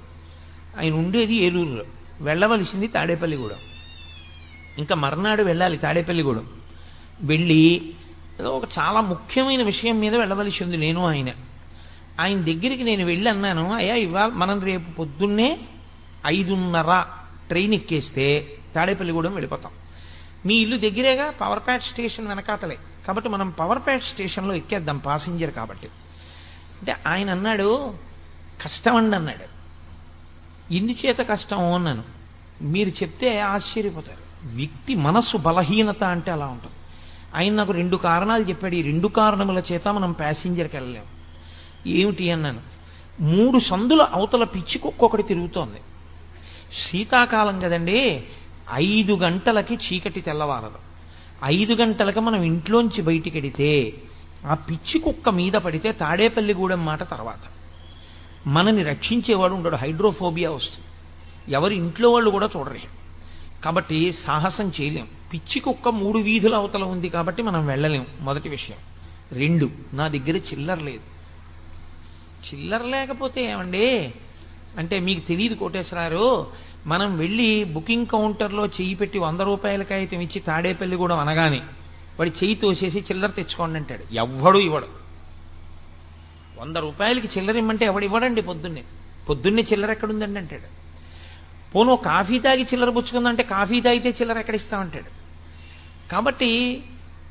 ఆయన ఉండేది ఏలూరులో, వెళ్ళవలసింది తాడేపల్లిగూడెం. ఇంకా మర్నాడు వెళ్ళాలి తాడేపల్లిగూడెం. వెళ్ళి ఏదో ఒక చాలా ముఖ్యమైన విషయం మీద వెళ్ళవలసి ఉంది నేను ఆయన. ఆయన దగ్గరికి నేను వెళ్ళి అన్నాను, అయ్యా ఇవాళ మనం రేపు పొద్దున్నే 5:30 ట్రైన్ ఎక్కేస్తే తాడేపల్లిగూడెం వెళ్ళిపోతాం. మీ ఇల్లు దగ్గరేగా, పవర్ ప్యాట్ స్టేషన్ వెనకాతలే, కాబట్టి మనం పవర్ ప్యాట్ స్టేషన్లో ఎక్కేద్దాం పాసింజర్ కాబట్టి. అంటే ఆయన అన్నాడు, కష్టం అండి అన్నాడు. ఎందుచేత కష్టం అన్నాను. మీరు చెప్తే ఆశ్చర్యపోతారు. వ్యక్తి మనస్సు బలహీనత అంటే అలా ఉంటుంది. ఆయన నాకు 2 కారణాలు చెప్పాడు. ఈ 2 కారణముల చేత మనం ప్యాసింజర్కి వెళ్ళలేము. ఏమిటి అన్నాను. 3 సందుల అవతల పిచ్చికొక్కొక్కటి తిరుగుతోంది. శీతాకాలం కదండి, 5 గంటలకి చీకటి తెల్లవారదు. 5 గంటలకు మనం ఇంట్లోంచి బయటికి వెడితే ఆ పిచ్చి కుక్క మీద పడితే తాడేపల్లిగూడెం మాట తర్వాత మనని రక్షించేవాడు ఉండడు. హైడ్రోఫోబియా వస్తుంది. ఎవరి ఇంట్లో వాళ్ళు కూడా చూడరు. కాబట్టి సాహసం చేయలేం. పిచ్చి కుక్క 3 వీధుల అవతల ఉంది కాబట్టి మనం వెళ్ళలేం, మొదటి విషయం. 2, నా దగ్గర చిల్లర లేదు. చిల్లర లేకపోతే ఏమండి అంటే మీకు తెలియదు కోటేశ్వరారు, మనం వెళ్ళి బుకింగ్ కౌంటర్లో చెయ్యి పెట్టి 100 రూపాయల కాగితం ఇచ్చి తాడేపల్లిగూడెం అనగానే వాడి చెయ్యి తోసేసి చిల్లర తెచ్చుకోండి అంటాడు. ఎవ్వడు ఇవ్వడు. 100 రూపాయలకి చిల్లర ఇమ్మంటే ఎవడు ఇవ్వడండి. పొద్దున్నే చిల్లర ఎక్కడుందండి అంటాడు. పోను కాఫీ తాగి చిల్లర పుచ్చుకుందంటే కాఫీ తాగితే చిల్లర ఎక్కడ ఇస్తామంటాడు. కాబట్టి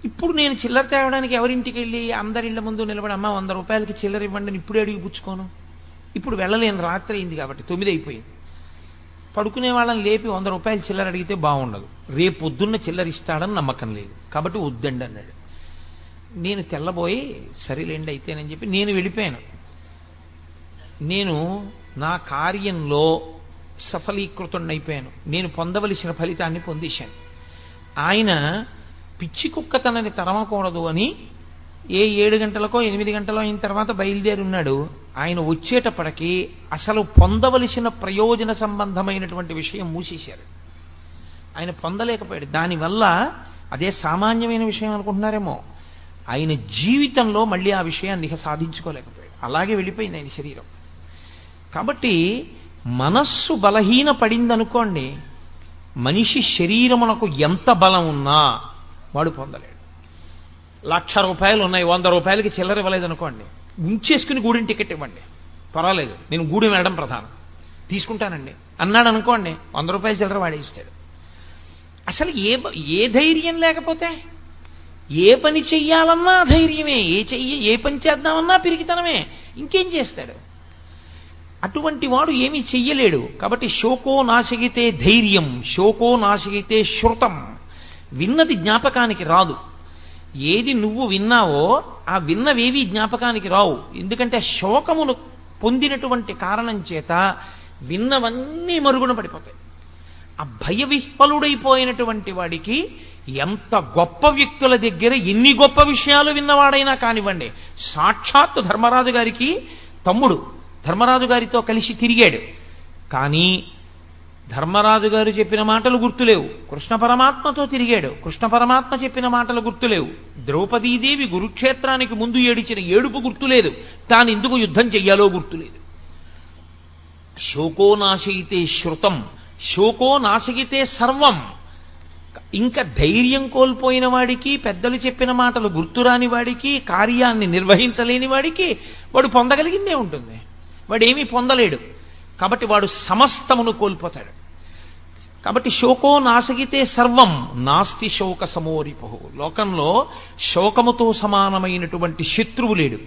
ఇప్పుడు నేను చిల్లర తేవడానికి ఎవరింటికి వెళ్ళి అందరిళ్ళ ముందు నిలబడి అమ్మ 100 రూపాయలకి చిల్లర ఇవ్వండి అని ఇప్పుడే అడిగి పుచ్చుకోను. ఇప్పుడు వెళ్ళలేని రాత్రి అయింది కాబట్టి 9 అయిపోయింది. పడుకునే వాళ్ళని లేపి 100 రూపాయలు చిల్లర అడిగితే బాగుండదు. రేపు పొద్దున్న చిల్లర ఇస్తాడని నమ్మకం లేదు కాబట్టి వద్దండి అన్నాడు. నేను తెల్లబోయి సరేలేండి అయితేనని చెప్పి నేను వెళ్ళిపోయాను. నేను నా కార్యంలో సఫలీకృతుడైపోయాను. నేను పొందవలసిన ఫలితాన్ని పొందేశాను. ఆయన పిచ్చి కుక్క తనని తరమకూడదు అని 7 గంటలకో 8 గంటలో అయిన తర్వాత బయలుదేరి ఉన్నాడు. ఆయన వచ్చేటప్పటికి అసలు పొందవలసిన ప్రయోజన సంబంధమైనటువంటి విషయం మూసేశారు. ఆయన పొందలేకపోయాడు. దానివల్ల అదే సామాన్యమైన విషయం అనుకుంటున్నారేమో, ఆయన జీవితంలో మళ్ళీ ఆ విషయాన్ని సాధించుకోలేకపోయాడు. అలాగే వెళ్ళిపోయింది ఆయన శరీరం. కాబట్టి మనస్సు బలహీన పడిందనుకోండి, మనిషి శరీరమునకు ఎంత బలం ఉన్నా వాడు పొందలేడు. 1,00,000 రూపాయలు ఉన్నాయి, 100 రూపాయలకి చిల్లర ఇవ్వలేదనుకోండి, ఉంచేసుకుని గూడెం టికెట్ ఇవ్వండి, పర్వాలేదు, నేను గూడెం వెళ్ళడం ప్రధానం, తీసుకుంటానండి అన్నాడు అనుకోండి, 100 రూపాయల చిల్లర వాడే ఇస్తాడు. అసలు ఏ ధైర్యం లేకపోతే ఏ పని చెయ్యాలన్నా ధైర్యమే, ఏ పని చేద్దామన్నా పిరికితనమే, ఇంకేం చేస్తాడు? అటువంటి వాడు ఏమీ చెయ్యలేడు. కాబట్టి శోకో నాశగితే ధైర్యం, శోకో నాశగితే శృతం. విన్నది జ్ఞాపకానికి రాదు. ఏది నువ్వు విన్నావో ఆ విన్నవేవి జ్ఞాపకానికి రావు. ఎందుకంటే శోకమును పొందినటువంటి కారణం చేత విన్నవన్నీ మరుగున పడిపోతాయి. ఆ భయ విహ్వలుడైపోయినటువంటి వాడికి ఎంత గొప్ప వ్యక్తుల దగ్గర ఎన్ని గొప్ప విషయాలు విన్నవాడైనా కానివ్వండి, సాక్షాత్తు ధర్మరాజు గారికి తమ్ముడు ధర్మరాజు గారితో కలిసి తిరిగాడు, కానీ ధర్మరాజు గారు చెప్పిన మాటలు గుర్తులేవు. కృష్ణ పరమాత్మతో తిరిగాడు, కృష్ణ పరమాత్మ చెప్పిన మాటలు గుర్తులేవు. ద్రౌపదీదేవి కురుక్షేత్రానికి ముందు ఏడిచిన ఏడుపు గుర్తులేదు, తాను ఎందుకు యుద్ధం చెయ్యాలో గుర్తులేదు. శోకో నాశయితే శృతం, శోకో నాశగితే సర్వం. ఇంకా ధైర్యం కోల్పోయిన వాడికి, పెద్దలు చెప్పిన మాటలు గుర్తురాని వాడికి, కార్యాన్ని నిర్వహించలేని వాడికి వాడు పొందగలిగిందే ఉంటుంది, వాడేమీ పొందలేడు. కాబట్టి వాడు సమస్తమును కోల్పోతాడు. కాబట్టి శోకో నాశగితే సర్వం నాస్తి శోక సమోరిపో. లోకంలో శోకముతో సమానమైనటువంటి శత్రువు లేడు,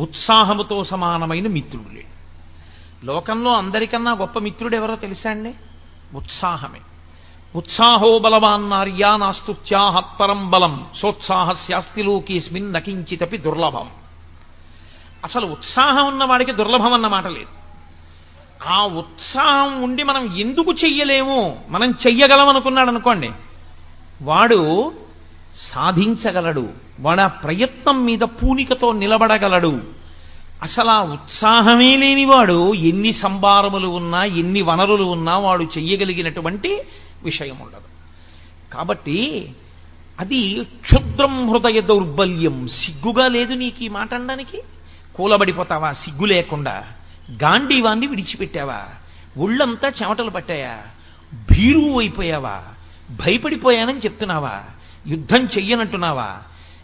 ఉత్సాహముతో సమానమైన మిత్రుడు లేడు. లోకంలో అందరికన్నా గొప్ప మిత్రుడు ఎవరో తెలుసా అండి? ఉత్సాహమే. ఉత్సాహో బలవాన్నార్యా నాస్తుత్యాహత్పరం బలం సోత్సాహస్యాస్తి లోకేస్మిన్ నకించితపి దుర్లభం. అసలు ఉత్సాహం ఉన్నవాడికి దుర్లభం అన్న మాట లేదు. ఆ ఉత్సాహం ఉండి మనం ఎందుకు చెయ్యలేము, మనం చెయ్యగలం అనుకున్నాడు అనుకోండి, వాడు సాధించగలడు, వాడు ఆ ప్రయత్నం మీద పూనికతో నిలబడగలడు. అసలు ఆ ఉత్సాహమే లేనివాడు ఎన్ని సంభారములు ఉన్నా, ఎన్ని వనరులు ఉన్నా వాడు చెయ్యగలిగినటువంటి విషయం ఉండదు. కాబట్టి అది క్షుద్రం హృదయ దౌర్బల్యం. సిగ్గుగా లేదు నీకు ఈ మాట అనడానికి? కూలబడిపోతావా సిగ్గు లేకుండా? గాంధీవాన్ని విడిచిపెట్టావా? ఒళ్ళంతా చెమటలు పట్టాయా? భీరువు అయిపోయావా? భయపడిపోయానని చెప్తున్నావా? యుద్ధం చెయ్యనంటున్నావా?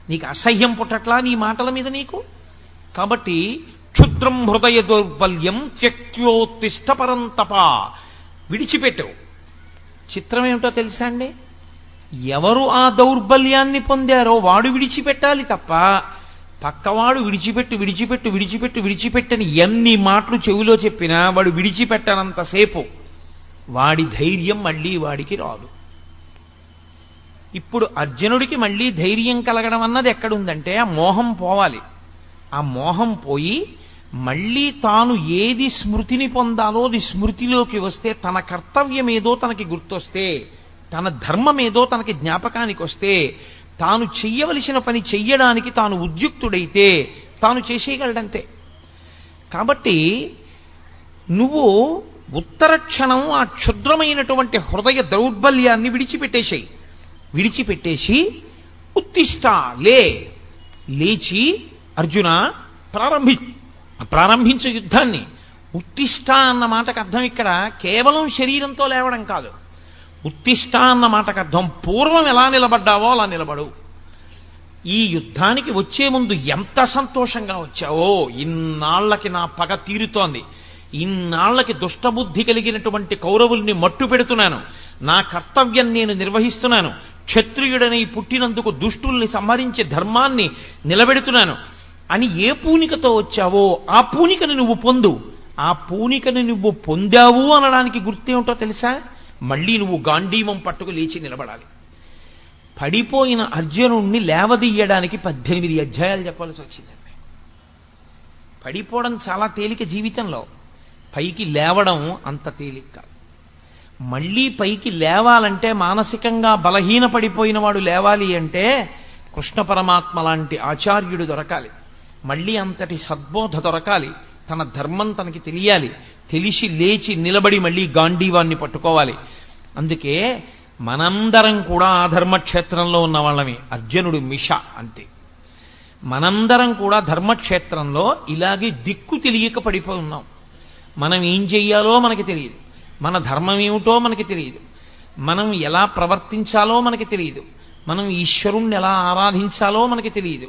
నీకు అసహ్యం పుట్టట్లా నీ మాటల మీద నీకు? కాబట్టి క్షుద్రం హృదయ దౌర్బల్యం త్యక్త్యోత్తిష్ట పరంతప, విడిచిపెట్టావు. చిత్రం ఏమిటో తెలుసా అండి? ఎవరు ఆ దౌర్బల్యాన్ని పొందారో వాడు విడిచిపెట్టాలి తప్ప పక్కవాడు విడిచిపెట్టని ఎన్ని మాటలు చెవిలో చెప్పినా వాడు విడిచిపెట్టనంతసేపు వాడి ధైర్యం మళ్ళీ వాడికి రాదు. ఇప్పుడు అర్జునుడికి మళ్ళీ ధైర్యం కలగడం అన్నది ఎక్కడుందంటే ఆ మోహం పోవాలి. ఆ మోహం పోయి మళ్ళీ తాను ఏది స్మృతిని పొందాలో అది స్మృతిలోకి వస్తే, తన కర్తవ్యం ఏదో తనకి గుర్తొస్తే, తన ధర్మం ఏదో తనకి జ్ఞాపకానికి వస్తే, తాను చెయ్యవలసిన పని చెయ్యడానికి తాను ఉద్యుక్తుడైతే తాను చేసేయగలడంతే. కాబట్టి నువ్వు ఉత్తర క్షణం ఆ క్షుద్రమైనటువంటి హృదయ దౌర్బల్యాన్ని విడిచిపెట్టేసి ఉత్తిష్ట, లేచి అర్జున ప్రారంభించు యుద్ధాన్ని. ఉత్తిష్ట అన్న మాటకు అర్థం ఇక్కడ కేవలం శరీరంతో లేవడం కాదు. ఉత్తిష్ట అన్న మాటకు అర్థం పూర్వం ఎలా నిలబడ్డావో అలా నిలబడు. ఈ యుద్ధానికి వచ్చే ముందు ఎంత సంతోషంగా వచ్చావో, ఇన్నాళ్లకి నా పగ తీరుతోంది, ఇన్నాళ్లకి దుష్టబుద్ధి కలిగినటువంటి కౌరవుల్ని మట్టు పెడుతున్నాను, నా కర్తవ్యం నేను నిర్వహిస్తున్నాను, క్షత్రియుడనై పుట్టినందుకు దుష్టుల్ని సంహరించి ధర్మాన్ని నిలబెడుతున్నాను అని ఏ పూనికతో వచ్చావో ఆ పూనికను నువ్వు పొందు. ఆ పూనికను నువ్వు పొందావు అనడానికి గుర్తేమిటో తెలుసా? మళ్ళీ నువ్వు గాంధీవం పట్టుకు లేచి నిలబడాలి. పడిపోయిన అర్జునుణ్ణి లేవదీయడానికి 18 అధ్యాయాలు చెప్పాల్సి వచ్చిందండి. పడిపోవడం చాలా తేలిక జీవితంలో, పైకి లేవడం అంత తేలిక కాదు. మళ్ళీ పైకి లేవాలంటే, మానసికంగా బలహీన పడిపోయిన వాడు లేవాలి అంటే కృష్ణ పరమాత్మ లాంటి ఆచార్యుడు దొరకాలి. మళ్ళీ అంతటి సద్బోధ దొరకాలి. తన ధర్మం తనకి తెలియాలి. తెలిసి లేచి నిలబడి మళ్ళీ గాంధీవాన్ని పట్టుకోవాలి. అందుకే మనందరం కూడా ఆ ధర్మక్షేత్రంలో ఉన్న వాళ్ళమే. అర్జునుడు మిష అంతే. మనందరం కూడా ధర్మక్షేత్రంలో ఇలాగే దిక్కు తెలియక పడిపోయి ఉన్నాం. మనం ఏం చెయ్యాలో మనకి తెలియదు, మన ధర్మం ఏమిటో మనకి తెలియదు, మనం ఎలా ప్రవర్తించాలో మనకి తెలియదు, మనం ఈశ్వరుణ్ణి ఎలా ఆరాధించాలో మనకి తెలియదు,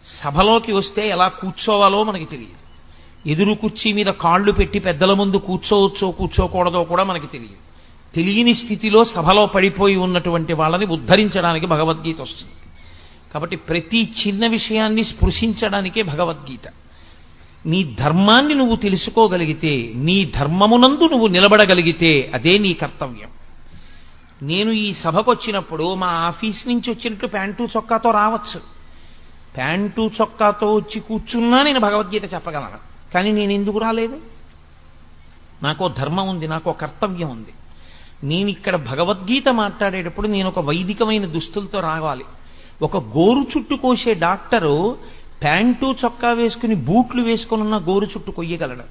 సభలోకి వస్తే ఎలా కూర్చోవాలో మనకి తెలియదు, ఎదురు కుర్చీ మీద కాళ్ళు పెట్టి పెద్దల ముందు కూర్చోవచ్చో కూర్చోకూడదో కూడా మనకి తెలియదు. తెలియని స్థితిలో సభలో పడిపోయి ఉన్నటువంటి వాళ్ళని ఉద్ధరించడానికి భగవద్గీత వస్తుంది. కాబట్టి ప్రతి చిన్న విషయాన్ని స్పృశించడానికే భగవద్గీత. నీ ధర్మాన్ని నువ్వు తెలుసుకోగలిగితే, నీ ధర్మమునందు నువ్వు నిలబడగలిగితే అదే నీ కర్తవ్యం. నేను ఈ సభకు వచ్చినప్పుడు మా ఆఫీస్ నుంచి వచ్చినట్టు ప్యాంటు చొక్కాతో రావచ్చు. ప్యాంటు చొక్కాతో వచ్చి కూర్చున్నా నేను భగవద్గీత చెప్పగలను. కానీ నేను ఎందుకు రాలేదు? నాకో ధర్మం ఉంది, నాకో కర్తవ్యం ఉంది. నేను ఇక్కడ భగవద్గీత మాట్లాడేటప్పుడు నేను ఒక వైదికమైన దుస్తులతో రావాలి. ఒక గోరు చుట్టు కోసే డాక్టరు ప్యాంటు చొక్కా వేసుకుని బూట్లు వేసుకుని ఉన్న గోరు చుట్టు కొయ్యగలడు.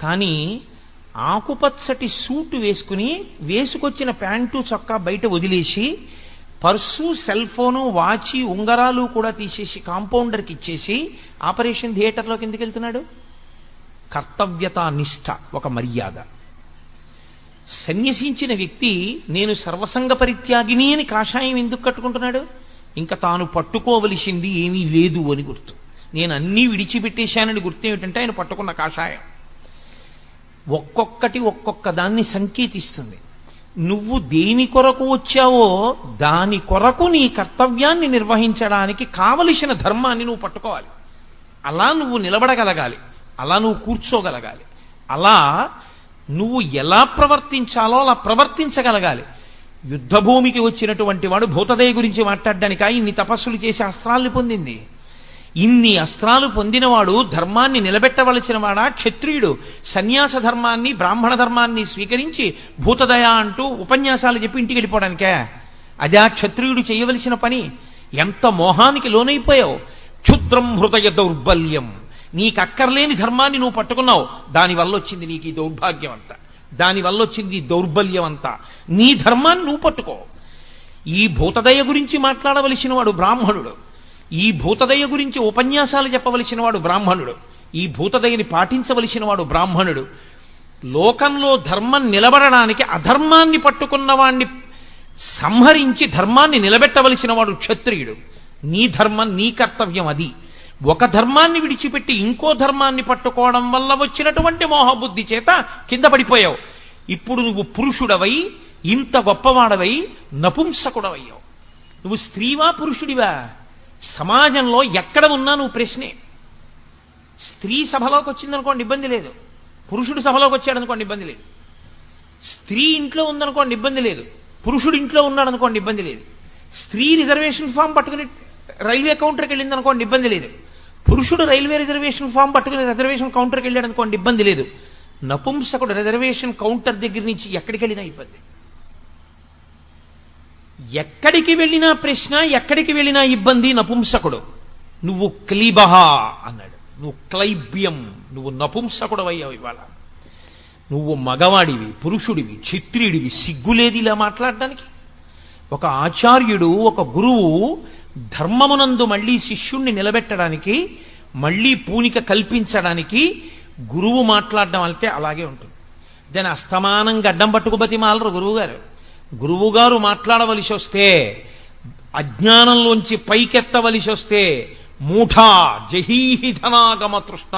కానీ ఆకుపచ్చటి సూటు వేసుకుని వేసుకొచ్చిన ప్యాంటు చొక్కా బయట వదిలేసి పర్సు, సెల్ ఫోను, వాచి, ఉంగరాలు కూడా తీసేసి కాంపౌండర్కి ఇచ్చేసి ఆపరేషన్ థియేటర్లోకి ఎందుకు వెళ్తున్నాడు? కర్తవ్యతా నిష్ఠ, ఒక మర్యాద. సన్యసించిన వ్యక్తి నేను సర్వసంగ పరిత్యాగిని అని కాషాయం ఎందుకు కట్టుకుంటున్నాడు? ఇంకా తాను పట్టుకోవలసింది ఏమీ లేదు అని గుర్తు. నేను అన్నీ విడిచిపెట్టేశానని గుర్తు ఏమిటంటే ఆయన పట్టుకున్న కాషాయం. ఒక్కొక్కటి ఒక్కొక్క దాన్ని సంకేతిస్తుంది. నువ్వు దేని కొరకు వచ్చావో దాని కొరకు నీ కర్తవ్యాన్ని నిర్వహించడానికి కావలసిన ధర్మాన్ని నువ్వు పట్టుకోవాలి. అలా నువ్వు నిలబడగలగాలి, అలా నువ్వు కూర్చోగలగాలి, అలా నువ్వు ఎలా ప్రవర్తించాలో అలా ప్రవర్తించగలగాలి. యుద్ధభూమికి వచ్చినటువంటి వాడు భూతదయ గురించి మాట్లాడడానికా ఇన్ని తపస్సులు చేసి అస్త్రాల్ని పొందింది? ఇన్ని అస్త్రాలు పొందినవాడు ధర్మాన్ని నిలబెట్టవలసిన వాడా? క్షత్రియుడు సన్యాస ధర్మాన్ని, బ్రాహ్మణ ధర్మాన్ని స్వీకరించి భూతదయ అంటూ ఉపన్యాసాలు చెప్పి ఇంటికి వెళ్ళిపోవడానికే? అదే క్షత్రియుడు చేయవలసిన పని. ఎంత మోహానికి లోనైపోయావు! క్షుద్రం హృదయ దౌర్బల్యం. నీకు అక్కర్లేని ధర్మాన్ని నువ్వు పట్టుకున్నావు, దానివల్ల వచ్చింది నీకు ఈ దౌర్భాగ్యం అంతా, దానివల్ల వచ్చింది ఈ దౌర్బల్యం అంతా. నీ ధర్మాన్ని నువ్వు పట్టుకో. ఈ భూతదయ గురించి మాట్లాడవలసిన వాడు బ్రాహ్మణుడు, ఈ భూతదయ గురించి ఉపన్యాసాలు చెప్పవలసిన వాడు బ్రాహ్మణుడు, ఈ భూతదయని పాటించవలసిన వాడు బ్రాహ్మణుడు. లోకంలో ధర్మం నిలబడడానికి అధర్మాన్ని పట్టుకున్న వాణ్ణి సంహరించి ధర్మాన్ని నిలబెట్టవలసిన వాడు క్షత్రియుడు. నీ ధర్మం, నీ కర్తవ్యం అది. ఒక ధర్మాన్ని విడిచిపెట్టి ఇంకో ధర్మాన్ని పట్టుకోవడం వల్ల వచ్చినటువంటి మోహబుద్ధి చేత కింద పడిపోయావు. ఇప్పుడు నువ్వు పురుషుడవై, ఇంత గొప్పవాడవై నపుంసకుడవయ్యావు. నువ్వు స్త్రీవా పురుషుడివా? సమాజంలో ఎక్కడ ఉన్నా నువ్వు ప్రశ్నే. స్త్రీ సభలోకి వచ్చిందనుకోండి ఇబ్బంది లేదు, పురుషుడు సభలోకి వచ్చాడనుకోండి ఇబ్బంది లేదు. స్త్రీ ఇంట్లో ఉందనుకోండి ఇబ్బంది లేదు, పురుషుడు ఇంట్లో ఉన్నాడనుకోండి ఇబ్బంది లేదు. స్త్రీ రిజర్వేషన్ ఫామ్ పట్టుకుని రైల్వే కౌంటర్కి వెళ్ళింది అనుకోండి ఇబ్బంది లేదు, పురుషుడు రైల్వే రిజర్వేషన్ ఫామ్ పట్టుకుని రిజర్వేషన్ కౌంటర్కి వెళ్ళాడు అనుకోండి ఇబ్బంది లేదు. నపుంసకుడు రిజర్వేషన్ కౌంటర్ దగ్గర నుంచి ఎక్కడికి వెళ్ళినా ఇబ్బంది. ఎక్కడికి వెళ్ళినా ప్రశ్న, ఎక్కడికి వెళ్ళినా ఇబ్బంది. నపుంసకుడు. నువ్వు క్లీబహ అన్నాడు, నువ్వు క్లైబ్యం, నువ్వు నపుంసకుడు అయ్యావు. ఇవాళ నువ్వు మగవాడివి, పురుషుడివి, క్షత్రియుడివి. సిగ్గులేది ఇలా మాట్లాడడానికి? ఒక ఆచార్యుడు, ఒక గురువు ధర్మమునందు మళ్ళీ శిష్యుణ్ణి నిలబెట్టడానికి, మళ్ళీ పూనిక కల్పించడానికి గురువు మాట్లాడడం అంటే అలాగే ఉంటుంది. దాని అస్తమానం గడ్డం పట్టుకు బతిమాలరు గురువుగారు. గురువుగారు మాట్లాడవలసి వస్తే, అజ్ఞానంలోంచి పైకెత్తవలసి వస్తే, మూఢా జహీహి ధనాగమ తృష్ణ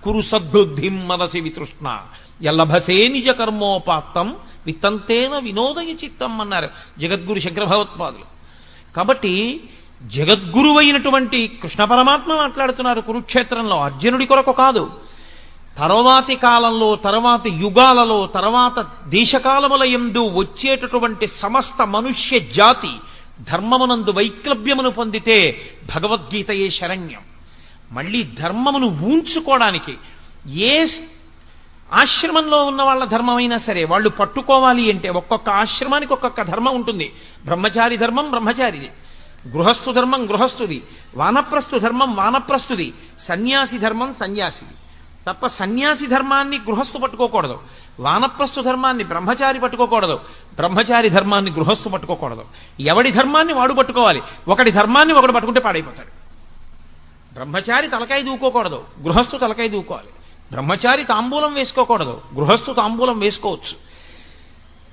కురు సద్బుద్ధిం మనసి వితృష్ణ యల్లభసే నిజ కర్మోపాత్తం విత్తంతేన వినోదయ చిత్తం అన్నారు జగద్గురు శంకర భగవత్పాదులు. కాబట్టి జగద్గురువైనటువంటి కృష్ణ పరమాత్మ మాట్లాడుతున్నారు కురుక్షేత్రంలో. అర్జునుడి కొరకు కాదు, తర్వాతి కాలంలో, తర్వాతి యుగాలలో, తర్వాత దేశకాలముల యందు వచ్చేటటువంటి సమస్త మనుష్య జాతి ధర్మమునందు వైక్లభ్యమును పొందితే భగవద్గీతయే శరణ్యం. మళ్ళీ ధర్మమును ఊంచుకోవడానికి ఏ ఆశ్రమంలో ఉన్న వాళ్ళ ధర్మమైనా సరే వాళ్ళు పట్టుకోవాలి అంటే ఒక్కొక్క ఆశ్రమానికి ఒక్కొక్క ధర్మం ఉంటుంది. బ్రహ్మచారి ధర్మం బ్రహ్మచారిది, గృహస్థు ధర్మం గృహస్థుది, వానప్రస్థు ధర్మం వానప్రస్థుది, సన్యాసి ధర్మం సన్యాసిది. తప్ప సన్యాసి ధర్మాన్ని గృహస్థు పట్టుకోకూడదు, వానప్రస్థు ధర్మాన్ని బ్రహ్మచారి పట్టుకోకూడదు, బ్రహ్మచారి ధర్మాన్ని గృహస్థు పట్టుకోకూడదు. ఎవడి ధర్మాన్ని వాడు పట్టుకోవాలి. ఒకటి ధర్మాన్ని ఒకడు పట్టుకుంటే పాడైపోతాడు. బ్రహ్మచారి తలకాయ దూకోకూడదు, గృహస్థు తలకాయ దూకోవాలి. బ్రహ్మచారి తాంబూలం వేసుకోకూడదు, గృహస్థు తాంబూలం వేసుకోవచ్చు.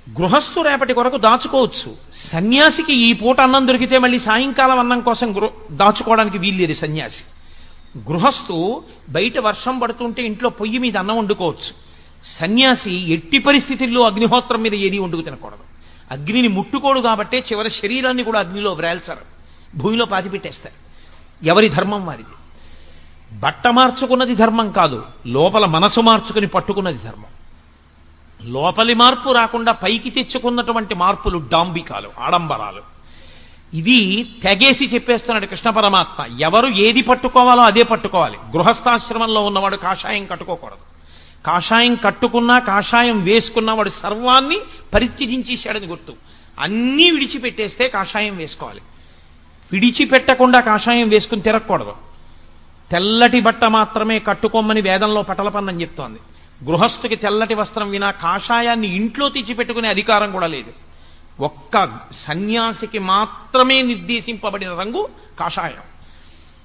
గృహస్థు రేపటి కొరకు దాచుకోవచ్చు. సన్యాసికి ఈ పూట అన్నం దొరికితే మళ్ళీ సాయంకాలం అన్నం కోసం దాచుకోవడానికి వీల్లేదు సన్యాసి. గృహస్థు బయట వర్షం పడుతుంటే ఇంట్లో పొయ్యి మీద అన్నం వండుకోవచ్చు. సన్యాసి ఎట్టి పరిస్థితుల్లో అగ్నిహోత్రం మీద ఏది వండుకు తినకూడదు. అగ్నిని ముట్టుకోడు కాబట్టే చివరి శరీరాన్ని కూడా అగ్నిలో వ్రేల్చరు, భూమిలో పాతిపెట్టేస్తారు. ఎవరి ధర్మం వారిది. బట్ట మార్చుకున్నది ధర్మం కాదు, లోపల మనసు మార్చుకుని పట్టుకున్నది ధర్మం. లోపలి మార్పు రాకుండా పైకి తెచ్చుకున్నటువంటి మార్పులు డాంబికాలు, ఆడంబరాలు. ఇది తెగేసి చెప్పేస్తున్నాడు కృష్ణ పరమాత్మ. ఎవరు ఏది పట్టుకోవాలో అదే పట్టుకోవాలి. గృహస్థాశ్రమంలో ఉన్నవాడు కాషాయం కట్టుకోకూడదు. కాషాయం కట్టుకున్నా, కాషాయం వేసుకున్నా వాడు సర్వాన్ని పరిత్యజించేశాడని గుర్తు. అన్నీ విడిచిపెట్టేస్తే కాషాయం వేసుకోవాలి. విడిచిపెట్టకుండా కాషాయం వేసుకుని తిరగకూడదు. తెల్లటి బట్ట మాత్రమే కట్టుకోమని వేదంలో పటలపన్నం చెప్తోంది. గృహస్థుకి తెల్లటి వస్త్రం వినా కాషాయాన్ని ఇంట్లో తెచ్చిపెట్టుకునే అధికారం కూడా లేదు. ఒక్క సన్యాసికి మాత్రమే నిర్దేశింపబడిన రంగు కాషాయం.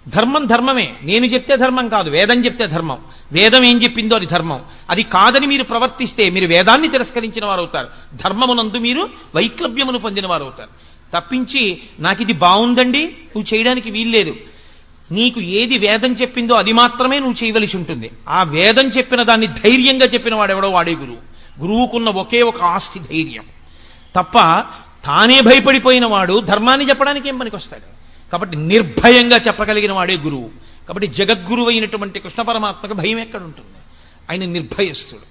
ధర్మం ధర్మమే, నేను చెప్తే ధర్మం కాదు, వేదం చెప్తే ధర్మం. వేదం ఏం చెప్పిందో అది ధర్మం. అది కాదని మీరు ప్రవర్తిస్తే మీరు వేదాన్ని తిరస్కరించిన వారు అవుతారు, ధర్మమునందు మీరు వైక్లభ్యమును పొందిన వారు అవుతారు. తప్పించి నాకు ఇది బాగుందండి నువ్వు చేయడానికి వీల్లేదు, నీకు ఏది వేదం చెప్పిందో అది మాత్రమే నువ్వు చేయవలసి ఉంటుంది. ఆ వేదం చెప్పిన దాన్ని ధైర్యంగా చెప్పిన వాడెవడో వాడే గురువు. గురువుకున్న ఒకే ఒక ఆస్తి ధైర్యం. తప్ప తానే భయపడిపోయిన వాడు ధర్మాన్ని చెప్పడానికి ఏం పనికొస్తాడు? కాబట్టి నిర్భయంగా చెప్పగలిగిన వాడే గురువు. కాబట్టి జగద్గురువు అయినటువంటి కృష్ణ పరమాత్మకు భయం ఎక్కడుంటుంది? ఆయన నిర్భయస్తుడు.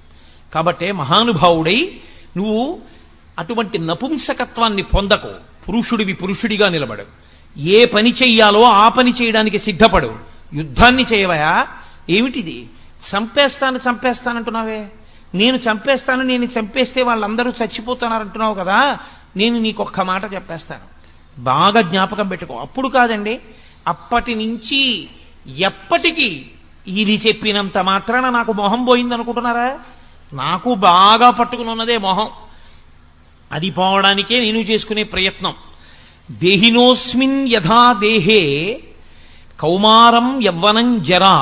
కాబట్టే మహానుభావుడై నువ్వు అటువంటి నపుంసకత్వాన్ని పొందకు. పురుషుడివి పురుషుడిగా నిలబడు. ఏ పని చెయ్యాలో ఆ పని చేయడానికి సిద్ధపడు. యుద్ధాన్ని చేయవయా? ఏమిటిది? చంపేస్తానంటున్నావే. నేను చంపేస్తే వాళ్ళందరూ చచ్చిపోతున్నారంటున్నావు కదా. నేను నీకొక్క మాట చెప్పేస్తాను, బాగా జ్ఞాపకం పెట్టుకో. అప్పుడు కాదండి, అప్పటి నుంచి ఎప్పటికీ ఇది చెప్పినంత మాత్రాన నాకు మొహం పోయిందనుకుంటున్నారా? నాకు బాగా పట్టుకుని ఉన్నదే మొహం. అది పోవడానికే నేను చేసుకునే ప్రయత్నం. దేహినోస్మిన్ యథా దేహే కౌమారం యవ్వనం జరా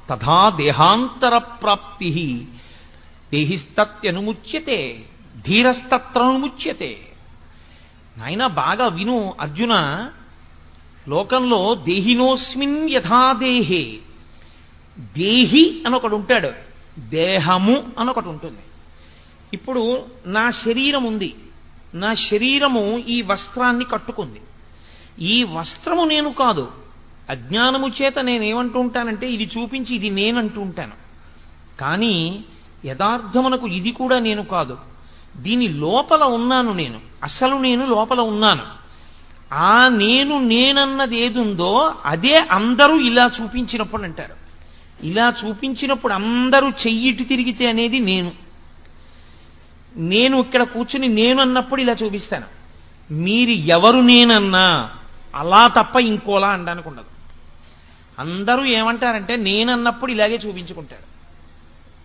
తథా దేహాంతర ప్రాప్తి దేహిస్తత్యనుముచ్యతే ధీరస్తత్రనుముచ్యతే. నాయన బాగా విను అర్జున. లోకంలో దేహినోస్మిన్ యథా దేహే, దేహి అని ఒకడు ఉంటాడు, దేహము అని ఒకటి ఉంటుంది. ఇప్పుడు నా శరీరం ఉంది, నా శరీరము ఈ వస్త్రాన్ని కట్టుకుంది. ఈ వస్త్రము నేను కాదు. అజ్ఞానము చేత నేనేమంటూ ఉంటానంటే ఇది చూపించి ఇది నేనంటూ ఉంటాను. కానీ యథార్థమునకు ఇది కూడా నేను కాదు. దీని లోపల ఉన్నాను నేను, అసలు నేను లోపల ఉన్నాను. ఆ నేనన్నది ఏదుందో అదే అందరూ ఇలా చూపించినప్పుడు అంటారు. ఇలా చూపించినప్పుడు అందరూ చెయ్యిటి తిరిగితే అనేది నేను ఇక్కడ కూర్చుని నేను అన్నప్పుడు ఇలా చూపిస్తాను. మీరు ఎవరు నేనన్నా అలా తప్ప ఇంకోలా అనడానికి ఉండదు. అందరూ ఏమంటారంటే నేనన్నప్పుడు ఇలాగే చూపించుకుంటారు.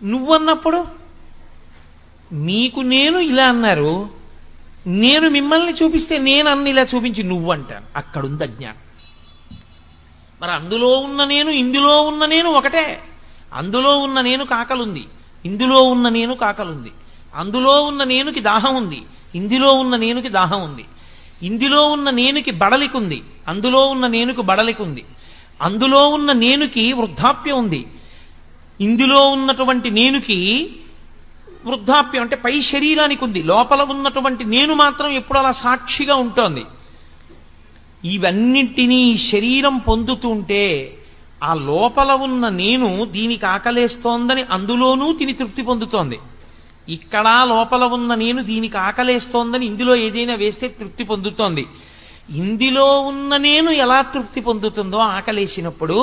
నువ్వన్నప్పుడు నీకు నేను ఇలా అన్నారు, నేను మిమ్మల్ని చూపిస్తే నేనన్న ఇలా చూపించి నువ్వు అంటాను. అక్కడుంది అజ్ఞానం. మరి అందులో ఉన్న నేను ఇందులో ఉన్న నేను ఒకటే. అందులో ఉన్న నేను కాకలుంది, ఇందులో ఉన్న నేను కాకలుంది. అందులో ఉన్న నేనుకి దాహం ఉంది, ఇందులో ఉన్న నేనుకి దాహం ఉంది. ఇందులో ఉన్న నేనుకి బడలికుంది, అందులో ఉన్న నేనుకి బడలికుంది. అందులో ఉన్న నేనుకి వృద్ధాప్యం ఉంది, ఇందులో ఉన్నటువంటి నేనుకి వృద్ధాప్యం అంటే పై శరీరానికి ఉంది. లోపల ఉన్నటువంటి నేను మాత్రం ఎప్పుడు అలా సాక్షిగా ఉంటోంది. ఇవన్నింటినీ శరీరం పొందుతుంటే ఆ లోపల ఉన్న నేను దీనికి ఆకలేస్తోందని అందులోనూ తిని తృప్తి పొందుతోంది. ఇక్కడ లోపల ఉన్న నేను దీనికి ఆకలేస్తోందని ఇందులో ఏదైనా వేస్తే తృప్తి పొందుతోంది. ఇందులో ఉన్న నేను ఎలా తృప్తి పొందుతుందో ఆకలేసినప్పుడు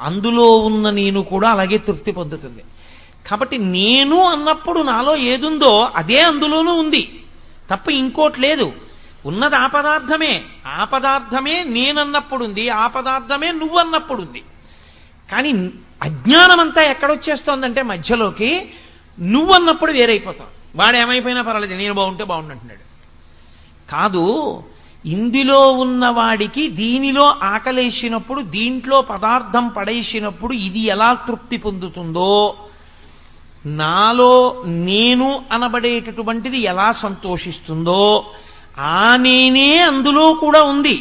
అందులో ఉన్న నేను కూడా అలాగే తృప్తి పొందుతుంది. కాబట్టి నేను అన్నప్పుడు నాలో ఏదుందో అదే అందులోనూ ఉంది తప్ప ఇంకోటి లేదు. ఉన్నది ఆ పదార్థమే. ఆ పదార్థమే నేనన్నప్పుడుంది, ఆ పదార్థమే నువ్వన్నప్పుడుంది. కానీ అజ్ఞానమంతా ఎక్కడొచ్చేస్తోందంటే మధ్యలోకి నువ్వన్నప్పుడు వేరైపోతావు. వాడు ఏమైపోయినా పర్వాలేదు, నేను బాగుంటే బాగుండంటున్నాడు. కాదు, ఇందులో ఉన్నవాడికి దీనిలో ఆకలేసినప్పుడు, దీంట్లో పదార్థం పడేసినప్పుడు ఇది ఎలా తృప్తి పొందుతుందో, నాలో నేను అనబడేటటువంటిది ఎలా సంతోషిస్తుందో, ఆ నేనే అందులో కూడా ఉంది.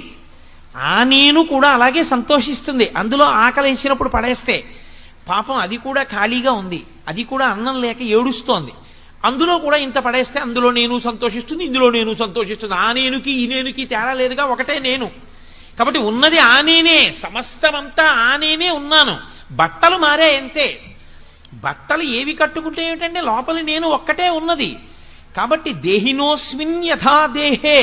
ఆ నేను కూడా అలాగే సంతోషిస్తుంది. అందులో ఆకలేసినప్పుడు పడేస్తే పాపం అది కూడా ఖాళీగా ఉంది, అది కూడా అన్నం లేక ఏడుస్తోంది. అందులో కూడా ఇంత పడేస్తే అందులో నేను సంతోషిస్తుంది, ఇందులో నేను సంతోషిస్తుంది. ఆ నేనుకి ఈ నేనుకి తేడా లేదుగా, ఒకటే నేను. కాబట్టి ఉన్నది ఆ నేనే, సమస్తమంతా ఆ నేనే ఉన్నాను. బట్టలు మారే అంతే. బట్టలు ఏవి కట్టుకుంటే ఏమిటంటే లోపలి నేను ఒక్కటే ఉన్నది. కాబట్టి దేహినోస్మిన్ యథా దేహే,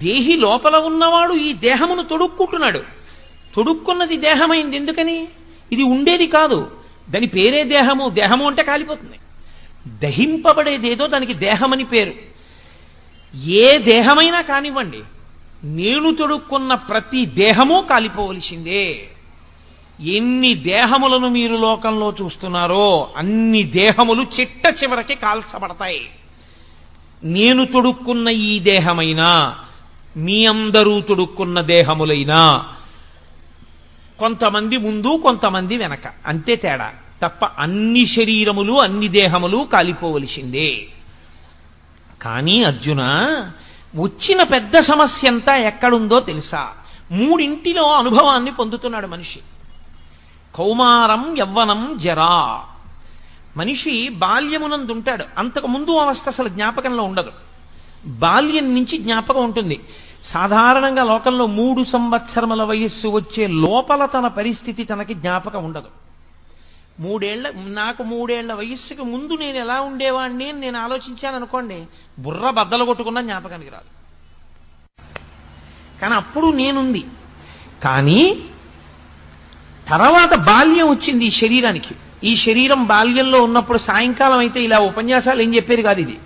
దేహి లోపల ఉన్నవాడు ఈ దేహమును తొడుక్కుంటున్నాడు. తొడుక్కున్నది దేహమైంది. ఎందుకని? ఇది ఉండేది కాదు, దాని పేరే దేహము. దేహము అంటే కాలిపోతుంది. దహింపబడేదేదో దానికి దేహమని పేరు. ఏ దేహమైనా కానివ్వండి, నేను తొడుక్కున్న ప్రతి దేహము కాలిపోవలసిందే. ఎన్ని దేహములను మీరు లోకంలో చూస్తున్నారో అన్ని దేహములు చిట్ట చివరికి కాల్చబడతాయి. నేను తొడుక్కున్న ఈ దేహమైనా, మీ అందరూ తొడుక్కున్న దేహములైనా, కొంతమంది ముందు కొంతమంది వెనక, అంతే తేడా తప్ప అన్ని శరీరములు అన్ని దేహములు కాలిపోవలసిందే. కానీ అర్జున, వచ్చిన పెద్ద సమస్య అంతా ఎక్కడుందో తెలుసా? మూడింటిలో అనుభవాన్ని పొందుతున్నాడు మనిషి. కౌమారం, యవ్వనం, జరా. మనిషి బాల్యమునందుంటాడు. అంతకు ముందు అవస్థ అసలు జ్ఞాపకంలో ఉండదు. బాల్యం నుంచి జ్ఞాపకం ఉంటుంది. సాధారణంగా లోకంలో 3 సంవత్సరముల వయస్సు వచ్చే లోపల తన పరిస్థితి తనకి జ్ఞాపకం ఉండదు. నాకు 3 ఏళ్ల వయస్సుకి ముందు నేను ఎలా ఉండేవాడిని అని నేను ఆలోచించాను అనుకోండి, బుర్ర బద్దలు కొట్టుకున్న జ్ఞాపకానికి రాదు. కానీ అప్పుడు నేనుంది. కానీ తర్వాత బాల్యం వచ్చింది ఈ శరీరానికి. ఈ శరీరం బాల్యంలో ఉన్నప్పుడు సాయంకాలం అయితే ఇలా ఉపన్యాసాలు ఏం చెప్పేది కాదు. ఇది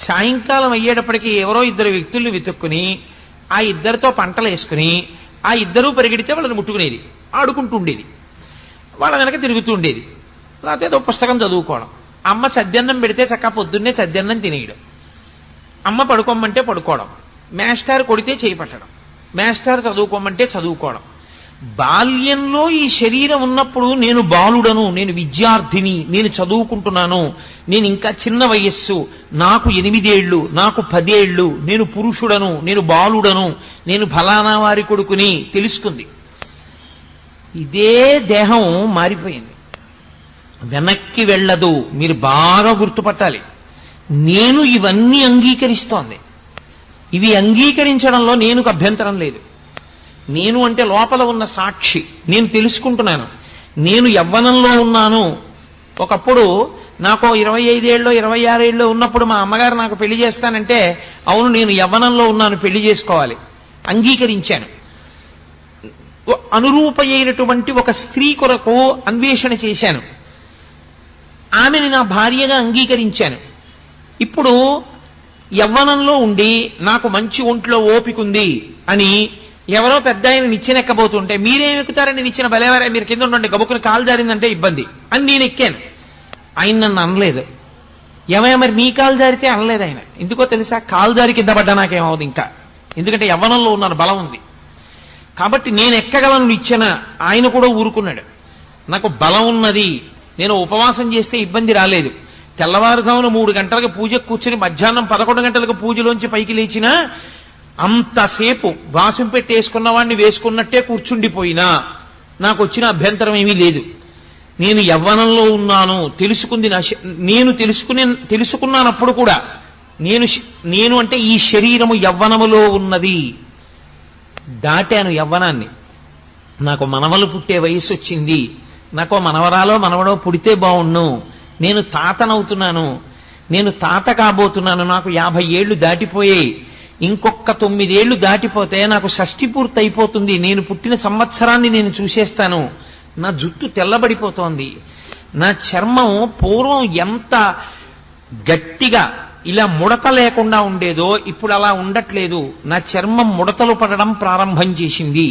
సాయంకాలం అయ్యేటప్పటికీ ఎవరో 2 వ్యక్తుల్ని వెతుక్కుని ఆ ఇద్దరితో పంటలు వేసుకుని ఆ ఇద్దరూ పరిగెడితే వాళ్ళని ముట్టుకునేది, ఆడుకుంటూ ఉండేది, వాళ్ళ వెనక తిరుగుతూ ఉండేది. లేకపోతే ఏదో పుస్తకం చదువుకోవడం. అమ్మ చద్దన్నం పెడితే చక్కగా పొద్దున్నే చద్దన్నం తినేయడం, అమ్మ పడుకోమంటే పడుకోవడం, మేస్టార్ కొడితే చేయి పట్టడం, మేస్టార్ చదువుకోమంటే చదువుకోవడం. బాల్యంలో ఈ శరీరం ఉన్నప్పుడు నేను బాలుడను, నేను విద్యార్థిని, నేను చదువుకుంటున్నాను, నేను ఇంకా చిన్న వయస్సు, నాకు 8 ఏళ్ళు, నాకు 10 ఏళ్ళు, నేను పురుషుడను, నేను బాలుడను, నేను ఫలానా వారి కొడుకుని తెలుసుకుంది. ఇదే దేహం మారిపోయింది, వెనక్కి వెళ్ళదు. మీరు బాగా గుర్తుపట్టాలి. నేను ఇవన్నీ అంగీకరిస్తోంది. ఇవి అంగీకరించడంలో నేనుకు అభ్యంతరం లేదు. నేను అంటే లోపల ఉన్న సాక్షి. నేను తెలుసుకుంటున్నాను. నేను యవ్వనంలో ఉన్నాను. ఒకప్పుడు నాకు 25 ఏళ్ళో 26 ఏళ్ళో ఉన్నప్పుడు మా అమ్మగారు నాకు పెళ్లి చేస్తానంటే, అవును నేను యవ్వనంలో ఉన్నాను, పెళ్లి చేసుకోవాలి, అంగీకరించాను. అనురూపమైనటువంటి ఒక స్త్రీ కొరకు అన్వేషణ చేశాను, ఆమెని నా భార్యగా అంగీకరించాను. ఇప్పుడు యవ్వనంలో ఉండి నాకు మంచి ఒంట్లో ఓపికంది అని ఎవరో పెద్ద ఆయన నిచ్చెనెక్కబోతుంటే, మీరేం ఎక్కుతారని నిచ్చిన బలేవారే, మీరు కింద ఉండండి, గబుక్కుని కాలు జారిందంటే ఇబ్బంది అని నేను ఎక్కాను. ఆయన నన్ను అనలేదు. ఏమయ్యా మరి నీ కాలు జారితే అనలేదు ఆయన. ఎందుకో తెలుసా? కాలు జారి కింద పడ్డా నాకేమవుతుంది ఇంకా, ఎందుకంటే యవ్వనంలో ఉన్నాను, బలం ఉంది కాబట్టి నేను ఎక్కగలను నిచ్చెన. ఆయన కూడా ఊరుకున్నాడు. నాకు బలం ఉన్నది, నేను ఉపవాసం చేస్తే ఇబ్బంది రాలేదు. తెల్లవారుజామున 3 గంటలకు పూజకు కూర్చుని మధ్యాహ్నం 11 గంటలకు పూజలోంచి పైకి లేచినా అంతసేపు వాసం పెట్టేసుకున్న వాడిని వేసుకున్నట్టే కూర్చుండిపోయినా నాకు వచ్చిన అభ్యంతరం ఏమీ లేదు. నేను యవ్వనంలో ఉన్నాను, తెలుసుకుంది నేను తెలుసుకున్నానప్పుడు కూడా నేను అంటే ఈ శరీరము యవ్వనములో ఉన్నది. దాటాను యవ్వనాన్ని. నాకు మనవలు పుట్టే వయసు వచ్చింది, నాకు మనవరాలో మనవడో పుడితే బాగుండు, నేను తాతనవుతున్నాను, నేను తాత కాబోతున్నాను, నాకు 50 ఏళ్లు దాటిపోయాయి, ఇంకొక 9 ఏళ్లు దాటిపోతే నాకు షష్ఠి పూర్తి అయిపోతుంది, నేను పుట్టిన సంవత్సరాన్ని నేను చూసేస్తాను, నా జుట్టు తెల్లబడిపోతోంది, నా చర్మం పూర్వం ఎంత గట్టిగా ఇలా ముడత లేకుండా ఉండేదో ఇప్పుడు అలా ఉండట్లేదు, నా చర్మం ముడతలు పడడం ప్రారంభం చేసింది,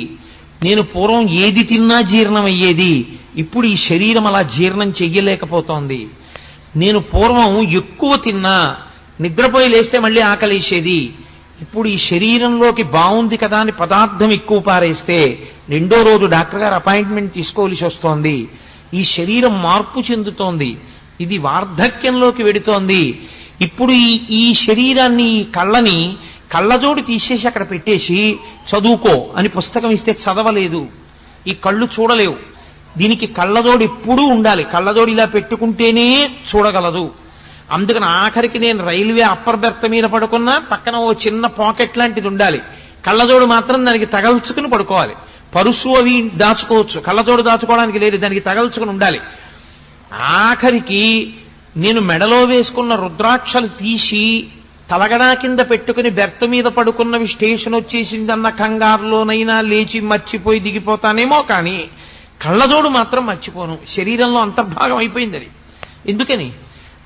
నేను పూర్వం ఏది తిన్నా జీర్ణం అయ్యేది, ఇప్పుడు ఈ శరీరం అలా జీర్ణం చెయ్యలేకపోతోంది, నేను పూర్వం ఎక్కువ తిన్నా నిద్రపోయి లేస్తే మళ్ళీ ఆకలేసేది, ఇప్పుడు ఈ శరీరంలోకి బాగుంది కదా అని పదార్థం ఎక్కువ పారేస్తే 2వ రోజు డాక్టర్ గారు అపాయింట్మెంట్ తీసుకోవలసి వస్తోంది, ఈ శరీరం మార్పు చెందుతోంది, ఇది వార్ధక్యంలోకి వెడుతోంది, ఇప్పుడు ఈ శరీరాన్ని, ఈ కళ్ళని కళ్ళజోడు తీసేసి అక్కడ పెట్టేసి చదువుకో అని పుస్తకం ఇస్తే చదవలేదు, ఈ కళ్ళు చూడలేవు, దీనికి కళ్ళజోడు ఎప్పుడూ ఉండాలి, కళ్ళజోడు ఇలా పెట్టుకుంటేనే చూడగలదు. అందుకని ఆఖరికి నేను రైల్వే అప్పర్ బెర్త్ మీద పడుకున్నా పక్కన ఓ చిన్న పాకెట్ లాంటిది ఉండాలి, కళ్ళజోడు మాత్రం దానికి తగల్చుకుని పడుకోవాలి. పరుసు అవి దాచుకోవచ్చు, కళ్ళజోడు దాచుకోవడానికి లేదు, దానికి తగల్చుకుని ఉండాలి. ఆఖరికి నేను మెడలో వేసుకున్న రుద్రాక్షలు తీసి తలగడా కింద పెట్టుకుని బెర్త్ మీద పడుకున్నవి స్టేషన్ వచ్చేసిందన్న కంగారులోనైనా లేచి మర్చిపోయి దిగిపోతానేమో, కానీ కళ్ళజోడు మాత్రం మర్చిపోను, శరీరంలో అంతర్భాగం అయిపోయింది అది. ఎందుకని?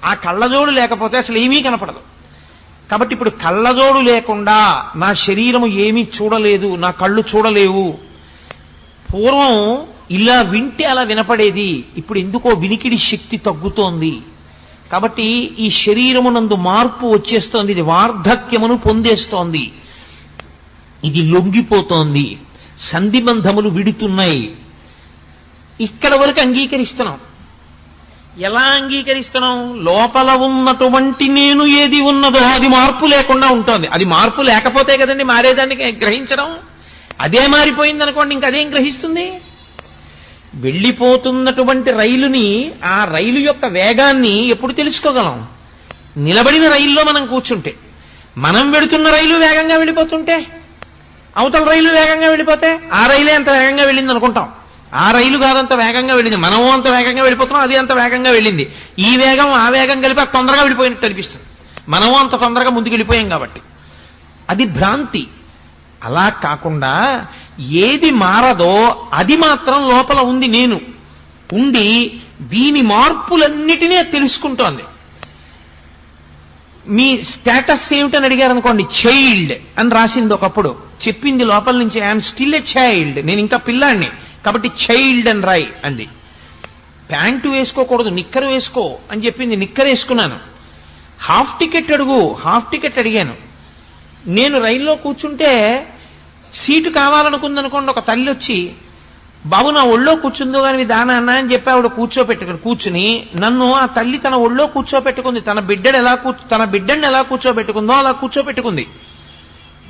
ఆ కళ్ళజోడు లేకపోతే అసలు ఏమీ కనపడదు. కాబట్టి ఇప్పుడు కళ్ళజోడు లేకుండా నా శరీరము ఏమీ చూడలేదు, నా కళ్ళు చూడలేవు. పూర్వం ఇలా వింటే అలా వినపడేది, ఇప్పుడు ఎందుకో వినికిడి శక్తి తగ్గుతోంది. కాబట్టి ఈ శరీరమునందు మార్పు వచ్చేస్తోంది, ఇది వార్ధక్యమును పొందేస్తోంది, ఇది లొంగిపోతోంది, సంధిబంధములు విడుతున్నాయి. ఇక్కడ వరకు అంగీకరిస్తున్నాం. ఎలా అంగీకరిస్తున్నాం? లోపల ఉన్నటువంటి నేను ఏది ఉన్నదో అది మార్పు లేకుండా ఉంటుంది. అది మార్పు లేకపోతే కదండి మారేదాన్ని గ్రహించడం. అదే మారిపోయింది అనుకోండి, ఇంక అదేం గ్రహిస్తుంది? వెళ్ళిపోతున్నటువంటి రైలుని, ఆ రైలు యొక్క వేగాన్ని ఎప్పుడు తెలుసుకోగలం? నిలబడిన రైల్లో మనం కూర్చుంటే. మనం వెడుతున్న రైలు వేగంగా వెళ్ళిపోతుంటే, అవతల రైలు వేగంగా వెళ్ళిపోతే ఆ రైలే అంత వేగంగా వెళ్ళింది అనుకుంటాం. ఆ రైలు కాదంత వేగంగా వెళ్ళింది, మనము అంత వేగంగా వెళ్ళిపోతున్నాం, అది అంత వేగంగా వెళ్ళింది. ఈ వేగం ఆ వేగం కలిపి అది తొందరగా వెళ్ళిపోయినట్టు అనిపిస్తుంది, మనము అంత తొందరగా ముందుకు వెళ్ళిపోయాం కాబట్టి. అది భ్రాంతి. అలా కాకుండా ఏది మారదో అది మాత్రం లోపల ఉంది, నేను ఉండి దీని మార్పులన్నిటినీ తెలుసుకుంటోంది. మీ స్టేటస్ ఏమిటని అడిగారు అనుకోండి, చైల్డ్ అని రాసింది ఒకప్పుడు, చెప్పింది లోపల నుంచి ఐఎమ్ స్టిల్ ఎ చైల్డ్, నేను ఇంకా పిల్లాడిని, కాబట్టి చైల్డ్ అని రాయి అంది. ప్యాంటు వేసుకోకూడదు, నిక్కరు వేసుకో అని చెప్పింది, నిక్కరు వేసుకున్నాను. హాఫ్ టికెట్ అడుగు, హాఫ్ టికెట్ అడిగాను. నేను రైల్లో కూర్చుంటే సీటు కావాలనుకుందనుకోండి, ఒక తల్లి వచ్చి బాబు నా ఒళ్ళో కూర్చుందో కానీ దానా అన్న అని చెప్పి ఆవిడ కూర్చుని నన్ను ఆ తల్లి తన ఒళ్ళో కూర్చోపెట్టుకుంది, తన బిడ్డని ఎలా కూర్చోబెట్టుకుందో అలా కూర్చోపెట్టుకుంది.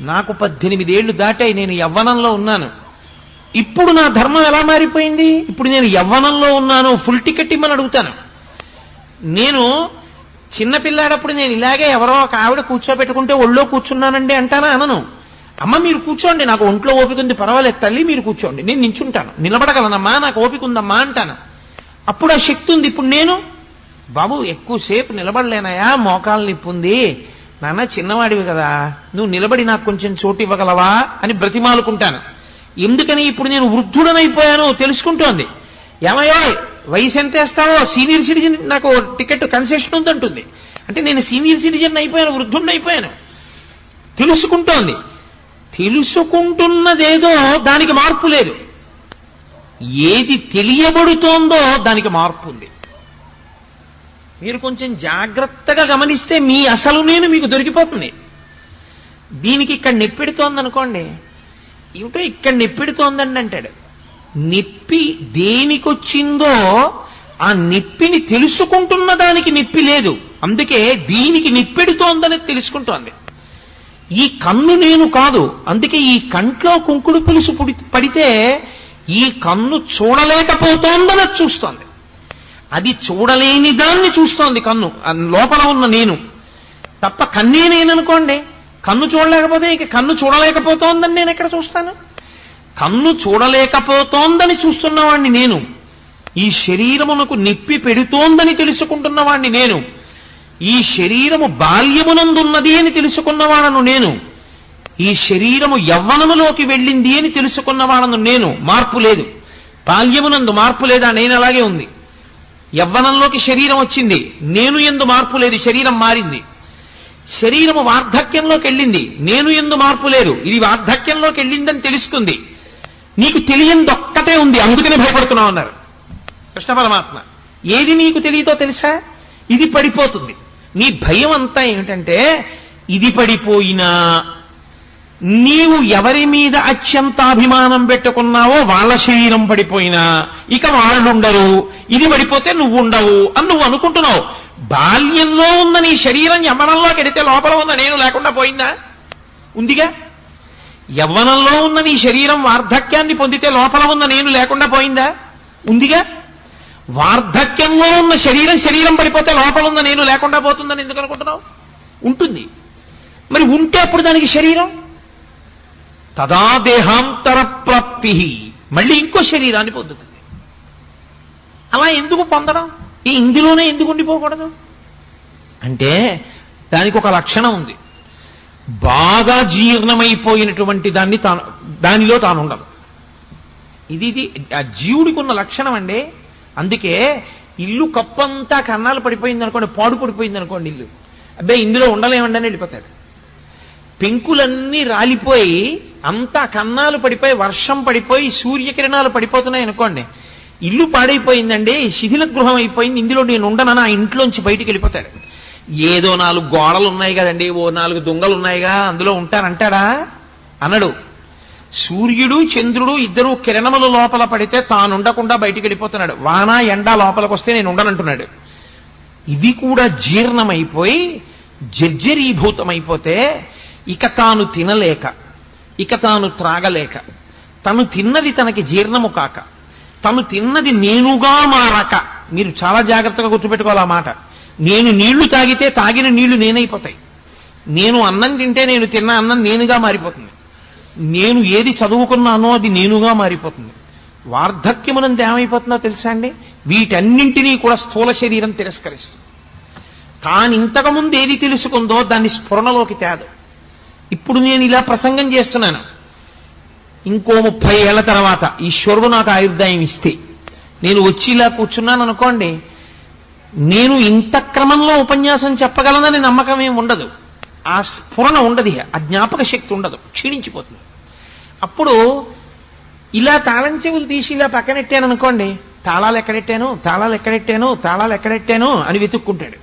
నాకు 18 ఏళ్లు దాటాయి, నేను యవ్వనంలో ఉన్నాను. ఇప్పుడు నా ధర్మం ఎలా మారిపోయింది? ఇప్పుడు నేను యవ్వనంలో ఉన్నాను, ఫుల్ టికెట్ ఇమ్మని అడుగుతాను. నేను చిన్నపిల్లాడప్పుడు నేను ఇలాగే ఎవరో ఒక ఆవిడ కూర్చోబెట్టుకుంటే ఒళ్ళో కూర్చున్నానండి అంటానా? అనను. అమ్మ మీరు కూర్చోండి, నాకు ఒంట్లో ఓపిక ఉంది, పర్వాలేదు తల్లి మీరు కూర్చోండి, నేను నించుంటాను, నిలబడగలనమ్మా, నాకు ఓపిక ఉందమ్మా అంటాను. అప్పుడు ఆ శక్తి ఉంది. ఇప్పుడు నేను బాబు ఎక్కువసేపు నిలబడలేనాయా, మోకాలు నొప్పి ఉంది, నాన్న చిన్నవాడివి కదా, నువ్వు నిలబడి నాకు కొంచెం చోటు ఇవ్వగలవా అని బ్రతిమాలుకుంటాను. ఎందుకని? ఇప్పుడు నేను వృద్ధుడనైపోయాను, తెలుసుకుంటోంది. ఏమయ్యో వయసు ఎంత వేస్తావో, సీనియర్ సిటిజన్ నాకు టికెట్ కన్సెషన్ ఉందంటుంది. అంటే నేను సీనియర్ సిటిజన్ అయిపోయాను, వృద్ధుడిని అయిపోయాను. తెలుసుకుంటోంది. తెలుసుకుంటున్నదేదో దానికి మార్పు లేదు, ఏది తెలియబడుతోందో దానికి మార్పు ఉంది. మీరు కొంచెం జాగ్రత్తగా గమనిస్తే మీ అసలు నేను మీకు దొరికిపోతుంది. దీనికి ఇక్కడ నొప్పెడుతోందనుకోండి, ఏమిటో ఇక్కడ నొప్పెడుతోందండి అంటాడు. నొప్పి దేనికొచ్చిందో ఆ నొప్పిని తెలుసుకుంటున్న దానికి నొప్పి లేదు, అందుకే దీనికి నొప్పెడుతోందని తెలుసుకుంటోంది. ఈ కన్ను నేను కాదు, అందుకే ఈ కంట్లో కుంకుడు పులుసు పడితే ఈ కన్ను చూడలేకపోతోందని చూస్తోంది. అది చూడలేని దాన్ని చూస్తోంది కన్ను, లోపల ఉన్న నేను తప్ప. కన్నే నేననుకోండి, కన్ను చూడలేకపోతే ఇక కన్ను చూడలేకపోతోందని నేను ఎక్కడ చూస్తాను? కన్ను చూడలేకపోతోందని చూస్తున్నవాణ్ణి నేను, ఈ శరీరమునకు నిప్పి పెడుతోందని తెలుసుకుంటున్నవాణ్ణి నేను, ఈ శరీరము బాల్యమునందున్నది అని తెలుసుకున్నవాడను నేను, ఈ శరీరము యవ్వనములోకి వెళ్ళింది అని తెలుసుకున్నవాడను నేను. మార్పు లేదు. బాల్యమునందు మార్పు లేదా, నేను అలాగే ఉంది. యవ్వనంలోకి శరీరం వచ్చింది, నేను ఎందు మార్పు లేదు, శరీరం మారింది. శరీరము వార్ధక్యంలోకి వెళ్ళింది, నేను ఎందు మార్పు లేదు, ఇది వార్ధక్యంలోకి వెళ్ళిందని తెలుస్తుంది. నీకు తెలియందొక్కటే ఉంది, అందుకనే భయపడుతున్నావు అన్నారు కృష్ణ పరమాత్మ. ఏది నీకు తెలియదో తెలుసా? ఇది పడిపోతుంది. నీ భయం అంతా ఏమిటంటే, ఇది పడిపోయినా నీవు ఎవరి మీద అత్యంతాభిమానం పెట్టుకున్నావో వాళ్ళ శరీరం పడిపోయినా ఇక వాళ్ళుండరు, ఇది పడిపోతే నువ్వు ఉండవు అని నువ్వు అనుకుంటున్నావు. బాల్యంలో ఉన్న నీ శరీరం యవ్వనంలోకి ఎడితే లోపల ఉన్న నేను లేకుండా పోయిందా? ఉందిగా. యవ్వనంలో ఉన్న నీ శరీరం వార్ధక్యాన్ని పొందితే లోపల ఉన్న నేను లేకుండా పోయిందా? ఉందిగా. వార్ధక్యంలో ఉన్న శరీరం పడిపోతే లోపల ఉన్న నేను లేకుండా పోతుందని ఎందుకు అనుకుంటున్నావు? ఉంటుంది. మరి ఉంటే అప్పుడు దానికి శరీరం తదా దేహాంతర ప్రాప్తి, మళ్ళీ ఇంకో శరీరాన్ని పొందుతుంది. అలా ఎందుకు పొందడం? ఇందులోనే ఎందుకు ఉండిపోకూడదు అంటే దానికి ఒక లక్షణం ఉంది. బాగా జీర్ణమైపోయినటువంటి దానిలో తాను ఉండదు. ఇది ఆ జీవుడికి ఉన్న లక్షణం అండి. అందుకే ఇల్లు కప్పంతా కన్నాలు పడిపోయింది అనుకోండి, పాడు పడిపోయింది అనుకోండి ఇల్లు, అబ్బాయి ఇందులో ఉండలేమండి అని వెళ్ళిపోతాడు. పెంకులన్నీ రాలిపోయి అంతా కన్నాలు పడిపోయి వర్షం పడిపోయి సూర్యకిరణాలు పడిపోతున్నాయి అనుకోండి, ఇల్లు పాడైపోయిందండి, శిథిల గృహం అయిపోయింది, ఇందులో నేను ఉండనని ఆ ఇంట్లోంచి బయటికి వెళ్ళిపోతాడు. ఏదో 4 గోడలు ఉన్నాయి కదండి, ఓ 4 దొంగలు ఉన్నాయిగా, అందులో ఉంటారంటాడా? అనడు. సూర్యుడు చంద్రుడు ఇద్దరు కిరణముల లోపల పడితే తానుండకుండా బయటికి వెళ్ళిపోతున్నాడు. వాన ఎండ లోపలికి వస్తే నేను ఉండనంటున్నాడు. ఇది కూడా జీర్ణమైపోయి జర్జరీభూతమైపోతే ఇక తాను తినలేక, ఇక తాను త్రాగలేక, తను తిన్నది తనకి జీర్ణము కాక, తను తిన్నది నేనుగా మారక, మీరు చాలా జాగ్రత్తగా గుర్తుపెట్టుకోవాలి ఆ మాట. నేను నీళ్లు తాగితే తాగిన నీళ్లు నేనైపోతాయి. నేను అన్నం తింటే నేను తిన్న అన్నం నేనుగా మారిపోతుంది. నేను ఏది చదువుకున్నానో అది నేనుగా మారిపోతుంది. వార్ధక్యమునంత ఏమైపోతుందో తెలుసా అండి? వీటన్నింటినీ కూడా స్థూల శరీరం తిరస్కరిస్తుంది. తాను ఇంతకుముందు ఏది తెలుసుకుందో దాన్ని స్ఫురణలోకి తేదు. ఇప్పుడు నేను ఇలా ప్రసంగం చేస్తున్నాను, ఇంకో 30 ఏళ్ల తర్వాత ఈశ్వరుడు నాకు ఆయుర్దాయం ఇస్తే నేను వచ్చి ఇలా కూర్చున్నాను అనుకోండి, నేను ఇంత క్రమంలో ఉపన్యాసం చెప్పగలనని నమ్మకం ఏమి ఉండదు. ఆ స్ఫురణ ఉండదు, ఆ జ్ఞాపక శక్తి ఉండదు, క్షీణించిపోతుంది. అప్పుడు ఇలా తాళం చెవులు తీసి ఇలా పక్కనెట్టాను అనుకోండి, తాళాలు ఎక్కడెట్టాను అని వెతుక్కుంటాడు.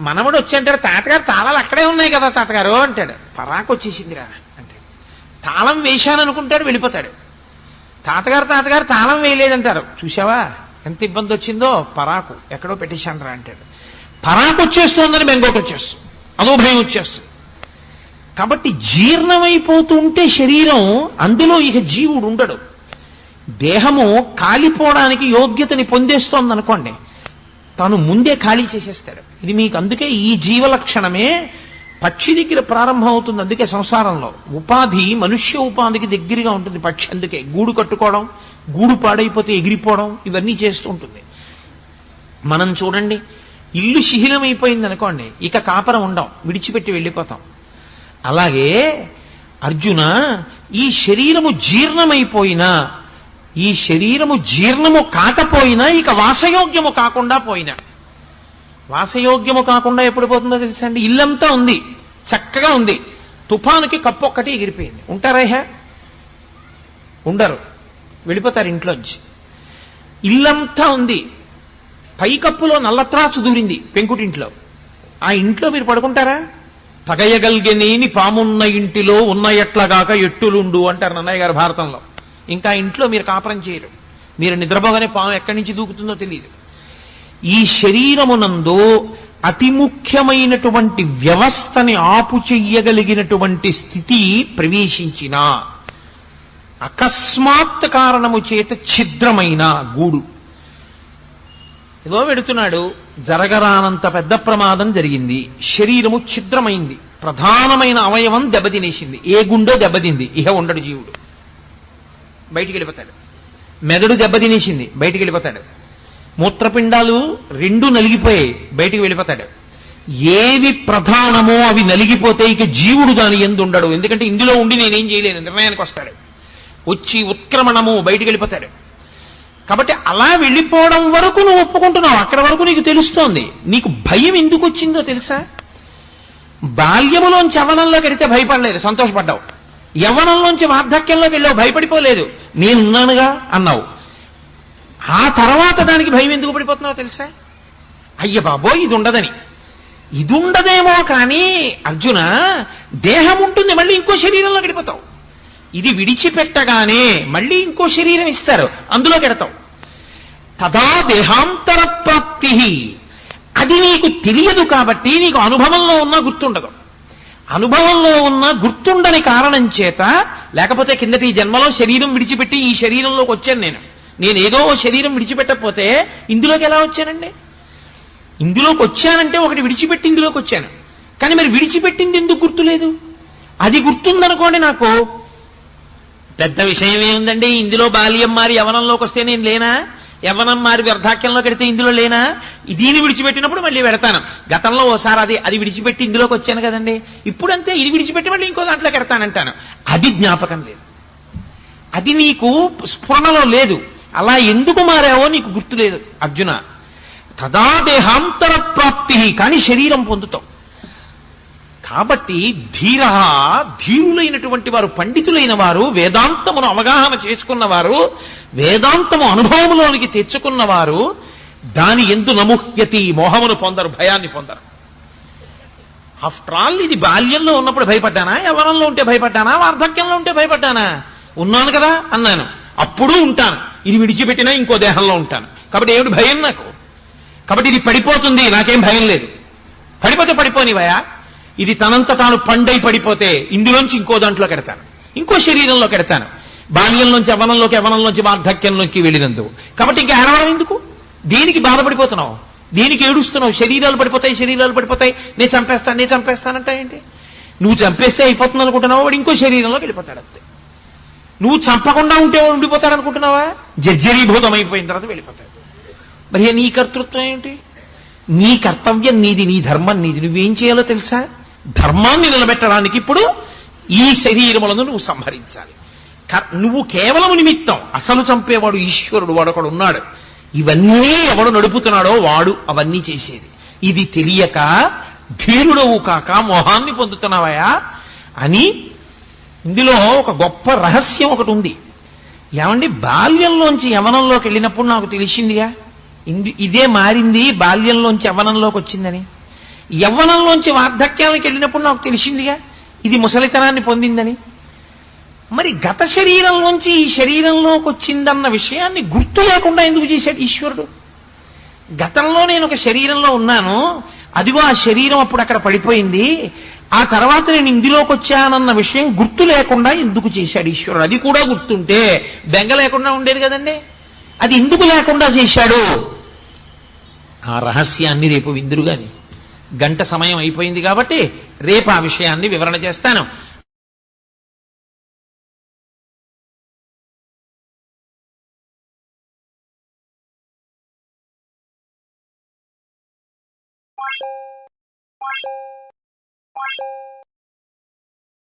మనవడు వచ్చి అంటాడు, తాతగారు తాళాలు అక్కడే ఉన్నాయి కదా తాతగారు అంటాడు. పరాకు వచ్చేసిందిరా అంటే తాళం వేశాననుకుంటాడు, వెళ్ళిపోతాడు. తాతగారు తాళం వేయలేదంటారు. చూసావా ఎంత ఇబ్బంది వచ్చిందో, పరాకు ఎక్కడో పెట్టేశానరా అంటాడు. పరాకు వచ్చేస్తోందని బెంగోటు వచ్చేస్తుంది, అదో భయం వచ్చేస్తుంది. కాబట్టి జీర్ణమైపోతుంటే శరీరం, అందులో ఇక జీవుడు ఉండడు. దేహము కాలిపోవడానికి యోగ్యతని పొందేస్తోందనుకోండి, తాను ముందే ఖాళీ చేసేస్తాడు. ఇది మీకు అందుకే ఈ జీవలక్షణమే పక్షి దగ్గర ప్రారంభం అవుతుంది. అందుకే సంసారంలో ఉపాధి మనుష్య ఉపాధికి దగ్గరగా ఉంటుంది పక్షి. అందుకే గూడు కట్టుకోవడం, గూడు పాడైపోతే ఎగిరిపోవడం, ఇవన్నీ చేస్తూ ఉంటుంది. మనం చూడండి, ఇల్లు శిథిలమైపోయింది అనుకోండి, ఇక కాపరం ఉండం, విడిచిపెట్టి వెళ్ళిపోతాం. అలాగే అర్జున, ఈ శరీరము జీర్ణమైపోయినా, ఈ శరీరము జీర్ణము కాకపోయినా, ఇక వాసయోగ్యము కాకుండా పోయినా, వాసయోగ్యము కాకుండా ఎప్పుడు పోతుందో తెలుసండి? ఇల్లంతా ఉంది, చక్కగా ఉంది, తుఫానుకి కప్పు ఒక్కటి ఎగిరిపోయింది, ఉంటారా? ఉండరు, వెళ్ళిపోతారు ఇంట్లోంచి. ఇల్లంతా ఉంది, పైకప్పులో నల్లత్రాచు దూరింది పెంకుటింట్లో, ఆ ఇంట్లో మీరు పడుకుంటారా? పగయగల్గెనేని పామున్న ఇంటిలో ఉన్న ఎట్లగాక ఎట్టులుండు అంటారు నన్నయ్య గారు భారతంలో. ఇంకా ఇంట్లో మీరు కాపురం చేయరు, మీరు నిద్రపోగానే పాము ఎక్కడి నుంచి దూకుతుందో తెలియదు. ఈ శరీరమునందు అతి ముఖ్యమైనటువంటి వ్యవస్థని ఆపు చెయ్యగలిగినటువంటి స్థితి ప్రవేశించిన అకస్మాత్ కారణము చేత ఛిద్రమైన గూడు, ఏదో వెడుతున్నాడు, జరగరానంత పెద్ద ప్రమాదం జరిగింది, శరీరము ఛిద్రమైంది, ప్రధానమైన అవయవం దెబ్బతినేసింది, ఏ గుండో దెబ్బతింది, ఇహ ఉండడు జీవుడు. బయటికి వెళ్ళిపోతాడు. మెదడు దెబ్బతినేసింది, బయటికి వెళ్ళిపోతాడు. మూత్రపిండాలు రెండు నలిగిపోయాయి, బయటికి వెళ్ళిపోతాడు. ఏవి ప్రధానమో అవి నలిగిపోతే ఇక జీవుడు దాని ఎందు ఉండడు. ఎందుకంటే ఇందులో ఉండి నేనేం చేయలేను నిర్ణయానికి వస్తాడు. వచ్చి ఉత్క్రమణము, బయటికి వెళ్ళిపోతాడు. కాబట్టి అలా వెళ్ళిపోవడం వరకు నువ్వు ఒప్పుకుంటున్నావు, అక్కడ వరకు నీకు తెలుస్తోంది. నీకు భయం ఎందుకు వచ్చిందో తెలుసా? బాల్యములోంచి యవ్వనంలోకి వెళితే భయపడలేదు, సంతోషపడ్డావు. యవ్వనంలోంచి వార్ధక్యంలోకి వెళ్ళావు, భయపడిపోలేదు, నేనున్నానుగా అన్నావు. ఆ తర్వాత దానికి భయం ఎందుకు పడిపోతున్నావు తెలుసా? అయ్య బాబోయ్ ఇది ఉండదని. ఇది ఉండదేమో కానీ అర్జున, దేహం ఉంటుంది, మళ్ళీ ఇంకో శరీరంలోకి వెళ్ళిపోతావు. ఇది విడిచిపెట్టగానే మళ్ళీ ఇంకో శరీరం ఇస్తారు, అందులోకి వెడతావు. తదా దేహాంతర ప్రాప్తి. అది నీకు తెలియదు కాబట్టి నీకు అనుభవంలో ఉన్నా గుర్తుండదు. అనుభవంలో ఉన్న గుర్తుండని కారణం చేత, లేకపోతే కిందటి జన్మలో శరీరం విడిచిపెట్టి ఈ శరీరంలోకి వచ్చాను నేను ఏదో శరీరం విడిచిపెట్టకపోతే ఇందులోకి ఎలా వచ్చానండి? ఇందులోకి వచ్చానంటే ఒకటి విడిచిపెట్టి ఇందులోకి వచ్చాను. కానీ మరి విడిచిపెట్టింది ఎందుకు గుర్తులేదు? అది గుర్తుందనుకోండి, నాకు పెద్ద విషయం ఏముందండి, ఇందులో బాల్యం మారి యవనంలోకి వస్తే నేను లేనా? యవ్వనం మారి వృద్ధాక్యంలోకి వెడితే ఇందులో లేనా? దీన్ని విడిచిపెట్టినప్పుడు మళ్ళీ వెడతాను. గతంలో ఓసారి అది విడిచిపెట్టి ఇందులోకి వచ్చాను కదండి, ఇప్పుడంతే ఇది విడిచిపెట్టి మళ్ళీ ఇంకో దాంట్లోకి వెడతానంటాను. అది జ్ఞాపకం లేదు, అది నీకు స్ఫురణలో లేదు. అలా ఎందుకు మారావో నీకు గుర్తులేదు అర్జున. తదా దేహాంతర ప్రాప్తి, కానీ శరీరం పొందుతావు. కాబట్టి ధీరులైనటువంటి వారు, పండితులైన వారు, వేదాంతమును అవగాహన చేసుకున్నవారు, వేదాంతము అనుభవంలోనికి తెచ్చుకున్నవారు దాని ఎందు నముహ్యతి, మోహమును పొందరు, భయాన్ని పొందరు. ఆఫ్టర్ ఆల్ ఇది బాల్యంలో ఉన్నప్పుడు భయపడ్డానా? యవ్వనంలో ఉంటే భయపడ్డానా? వార్ధక్యంలో ఉంటే భయపడ్డానా? ఉన్నాను కదా అన్నాను, అప్పుడు ఉంటాను. ఇది విడిచిపెట్టినా ఇంకో దేహంలో ఉంటాను. కాబట్టి ఏమిటి భయం నాకు? కాబట్టి ఇది పడిపోతుంది, నాకేం భయం లేదు. పడిపోతే పడిపోనివయా. ఇది తనంత తాను పండై పడిపోతే ఇందులోంచి ఇంకో దాంట్లోకి ఎడతాను, ఇంకో శరీరంలోకి ఎడతాను. బాల్యంలోంచి యవ్వనంలోకి, యవ్వనంలోంచి వార్ధక్యంలోకి వెళ్ళినందుకు. కాబట్టి ఇంకా ఏడవడం ఎందుకు? దేనికి బాధపడిపోతున్నావు? దేనికి ఏడుస్తున్నావు? శరీరాలు పడిపోతాయి, శరీరాలు పడిపోతాయి, నేను చంపేస్తానంటా ఏంటి? నువ్వు చంపేస్తే అయిపోతుంది అనుకుంటున్నావా? వాడు ఇంకో శరీరంలోకి వెళ్ళిపోతాడు అంతే. నువ్వు చంపకుండా ఉంటే వాడు ఉండిపోతాడు అనుకుంటున్నావా? జర్జరీభూతం అయిపోయిన తర్వాత వెళ్ళిపోతాడు. మరి నీ కర్తృత్వం ఏంటి? నీ కర్తవ్యం నీది, నీ ధర్మం నీది. నువ్వేం చేయాలో తెలుసా? ధర్మాన్ని నిలబెట్టడానికి ఇప్పుడు ఈ శరీరములను నువ్వు సంహరించాలి. నువ్వు కేవలం నిమిత్తం, అసలు చంపేవాడు ఈశ్వరుడు, వాడు ఒకడు ఉన్నాడు. ఇవన్నీ ఎవడు నడుపుతున్నాడో వాడు అవన్నీ చేసేది. ఇది తెలియక ధీరుడవు కాక మోహాన్ని పొందుతున్నావయా అని. ఇందులో ఒక గొప్ప రహస్యం ఒకటి ఉంది. ఏమండి, బాల్యంలోంచి యవనంలోకి వెళ్ళినప్పుడు నాకు తెలిసిందిగా ఇదే మారింది, బాల్యంలోంచి యవ్వనంలోకి వచ్చిందని. యవ్వనంలోంచి వార్ధక్యానికి వెళ్ళినప్పుడు నాకు తెలిసిందిగా ఇది ముసలితనాన్ని పొందిందని. మరి గత శరీరంలోంచి ఈ శరీరంలోకి వచ్చిందన్న విషయాన్ని గుర్తు లేకుండా ఎందుకు చేశాడు ఈశ్వరుడు? గతంలో నేను ఒక శరీరంలో ఉన్నాను, అదిగో ఆ శరీరం అప్పుడు అక్కడ పడిపోయింది, ఆ తర్వాత నేను ఇందులోకి వచ్చానన్న విషయం గుర్తు లేకుండా ఎందుకు చేశాడు ఈశ్వరుడు? అది కూడా గుర్తుంటే బెంగ లేకుండా ఉండేది కదండి. అది ఎందుకు లేకుండా చేశాడు? ఆ రహస్యాన్ని రేపు విందురుగాని. గంట సమయం అయిపోయింది కాబట్టి రేపు ఆ విషయాన్ని వివరణ చేస్తాను.